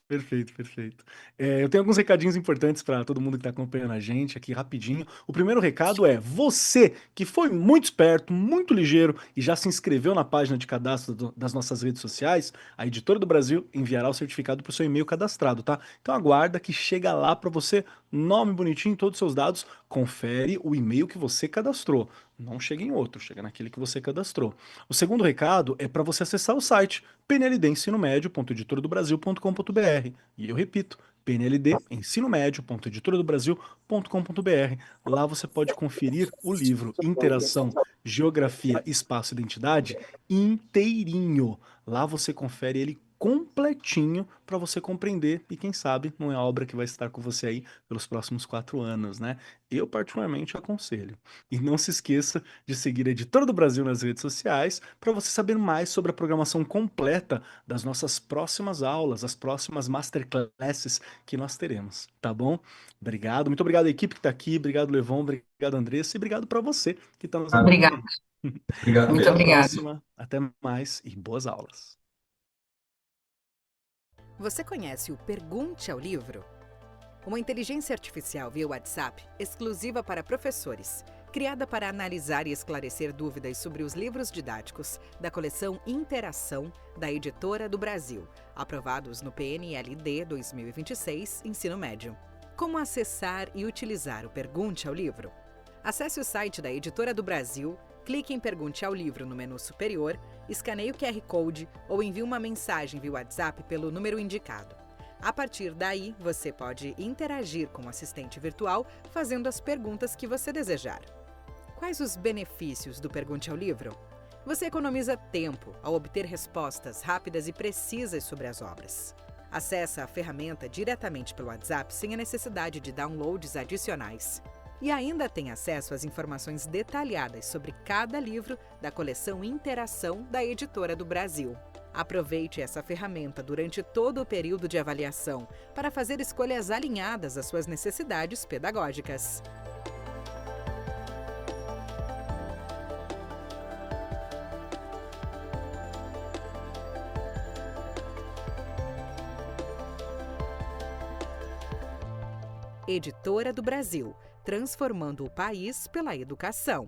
Perfeito, perfeito. Eu tenho alguns recadinhos importantes para todo mundo que está acompanhando a gente aqui rapidinho. O primeiro recado é: você que foi muito esperto, muito ligeiro e já se inscreveu na página de cadastro das nossas redes sociais, a Editora do Brasil enviará o certificado para o seu e-mail cadastrado, tá? Então aguarda que chega lá para você, nome bonitinho, todos os seus dados, confere o e-mail que você cadastrou. Não chega em outro, chega naquele que você cadastrou. O segundo recado é para você acessar o site pnldensinomedio.editoradobrasil.com.br. E eu repito, pnldensinomedio.editoradobrasil.com.br. Lá você pode conferir o livro Interação, Geografia, Espaço e Identidade inteirinho. Lá você confere ele completinho para você compreender e quem sabe não é a obra que vai estar com você aí pelos próximos 4 anos, né? Eu particularmente aconselho. E não se esqueça de seguir a Editora do Brasil nas redes sociais para você saber mais sobre a programação completa das nossas próximas aulas, as próximas masterclasses que nós teremos, tá bom? Obrigado, muito obrigado à equipe que está aqui, obrigado Levon, obrigado Andressa e obrigado para você que está nos acompanhando. Obrigado. Muito Até a obrigada. próxima, até mais e boas aulas. Você conhece o Pergunte ao Livro? Uma inteligência artificial via WhatsApp exclusiva para professores, criada para analisar e esclarecer dúvidas sobre os livros didáticos da coleção Interação da Editora do Brasil, aprovados no PNLD 2026, Ensino Médio. Como acessar e utilizar o Pergunte ao Livro? Acesse o site da Editora do Brasil, clique em Pergunte ao Livro no menu superior, escaneie o QR Code ou envie uma mensagem via WhatsApp pelo número indicado. A partir daí, você pode interagir com o assistente virtual fazendo as perguntas que você desejar. Quais os benefícios do Pergunte ao Livro? Você economiza tempo ao obter respostas rápidas e precisas sobre as obras. Acesse a ferramenta diretamente pelo WhatsApp sem a necessidade de downloads adicionais. E ainda tem acesso às informações detalhadas sobre cada livro da coleção Interação da Editora do Brasil. Aproveite essa ferramenta durante todo o período de avaliação para fazer escolhas alinhadas às suas necessidades pedagógicas. Editora do Brasil, transformando o país pela educação.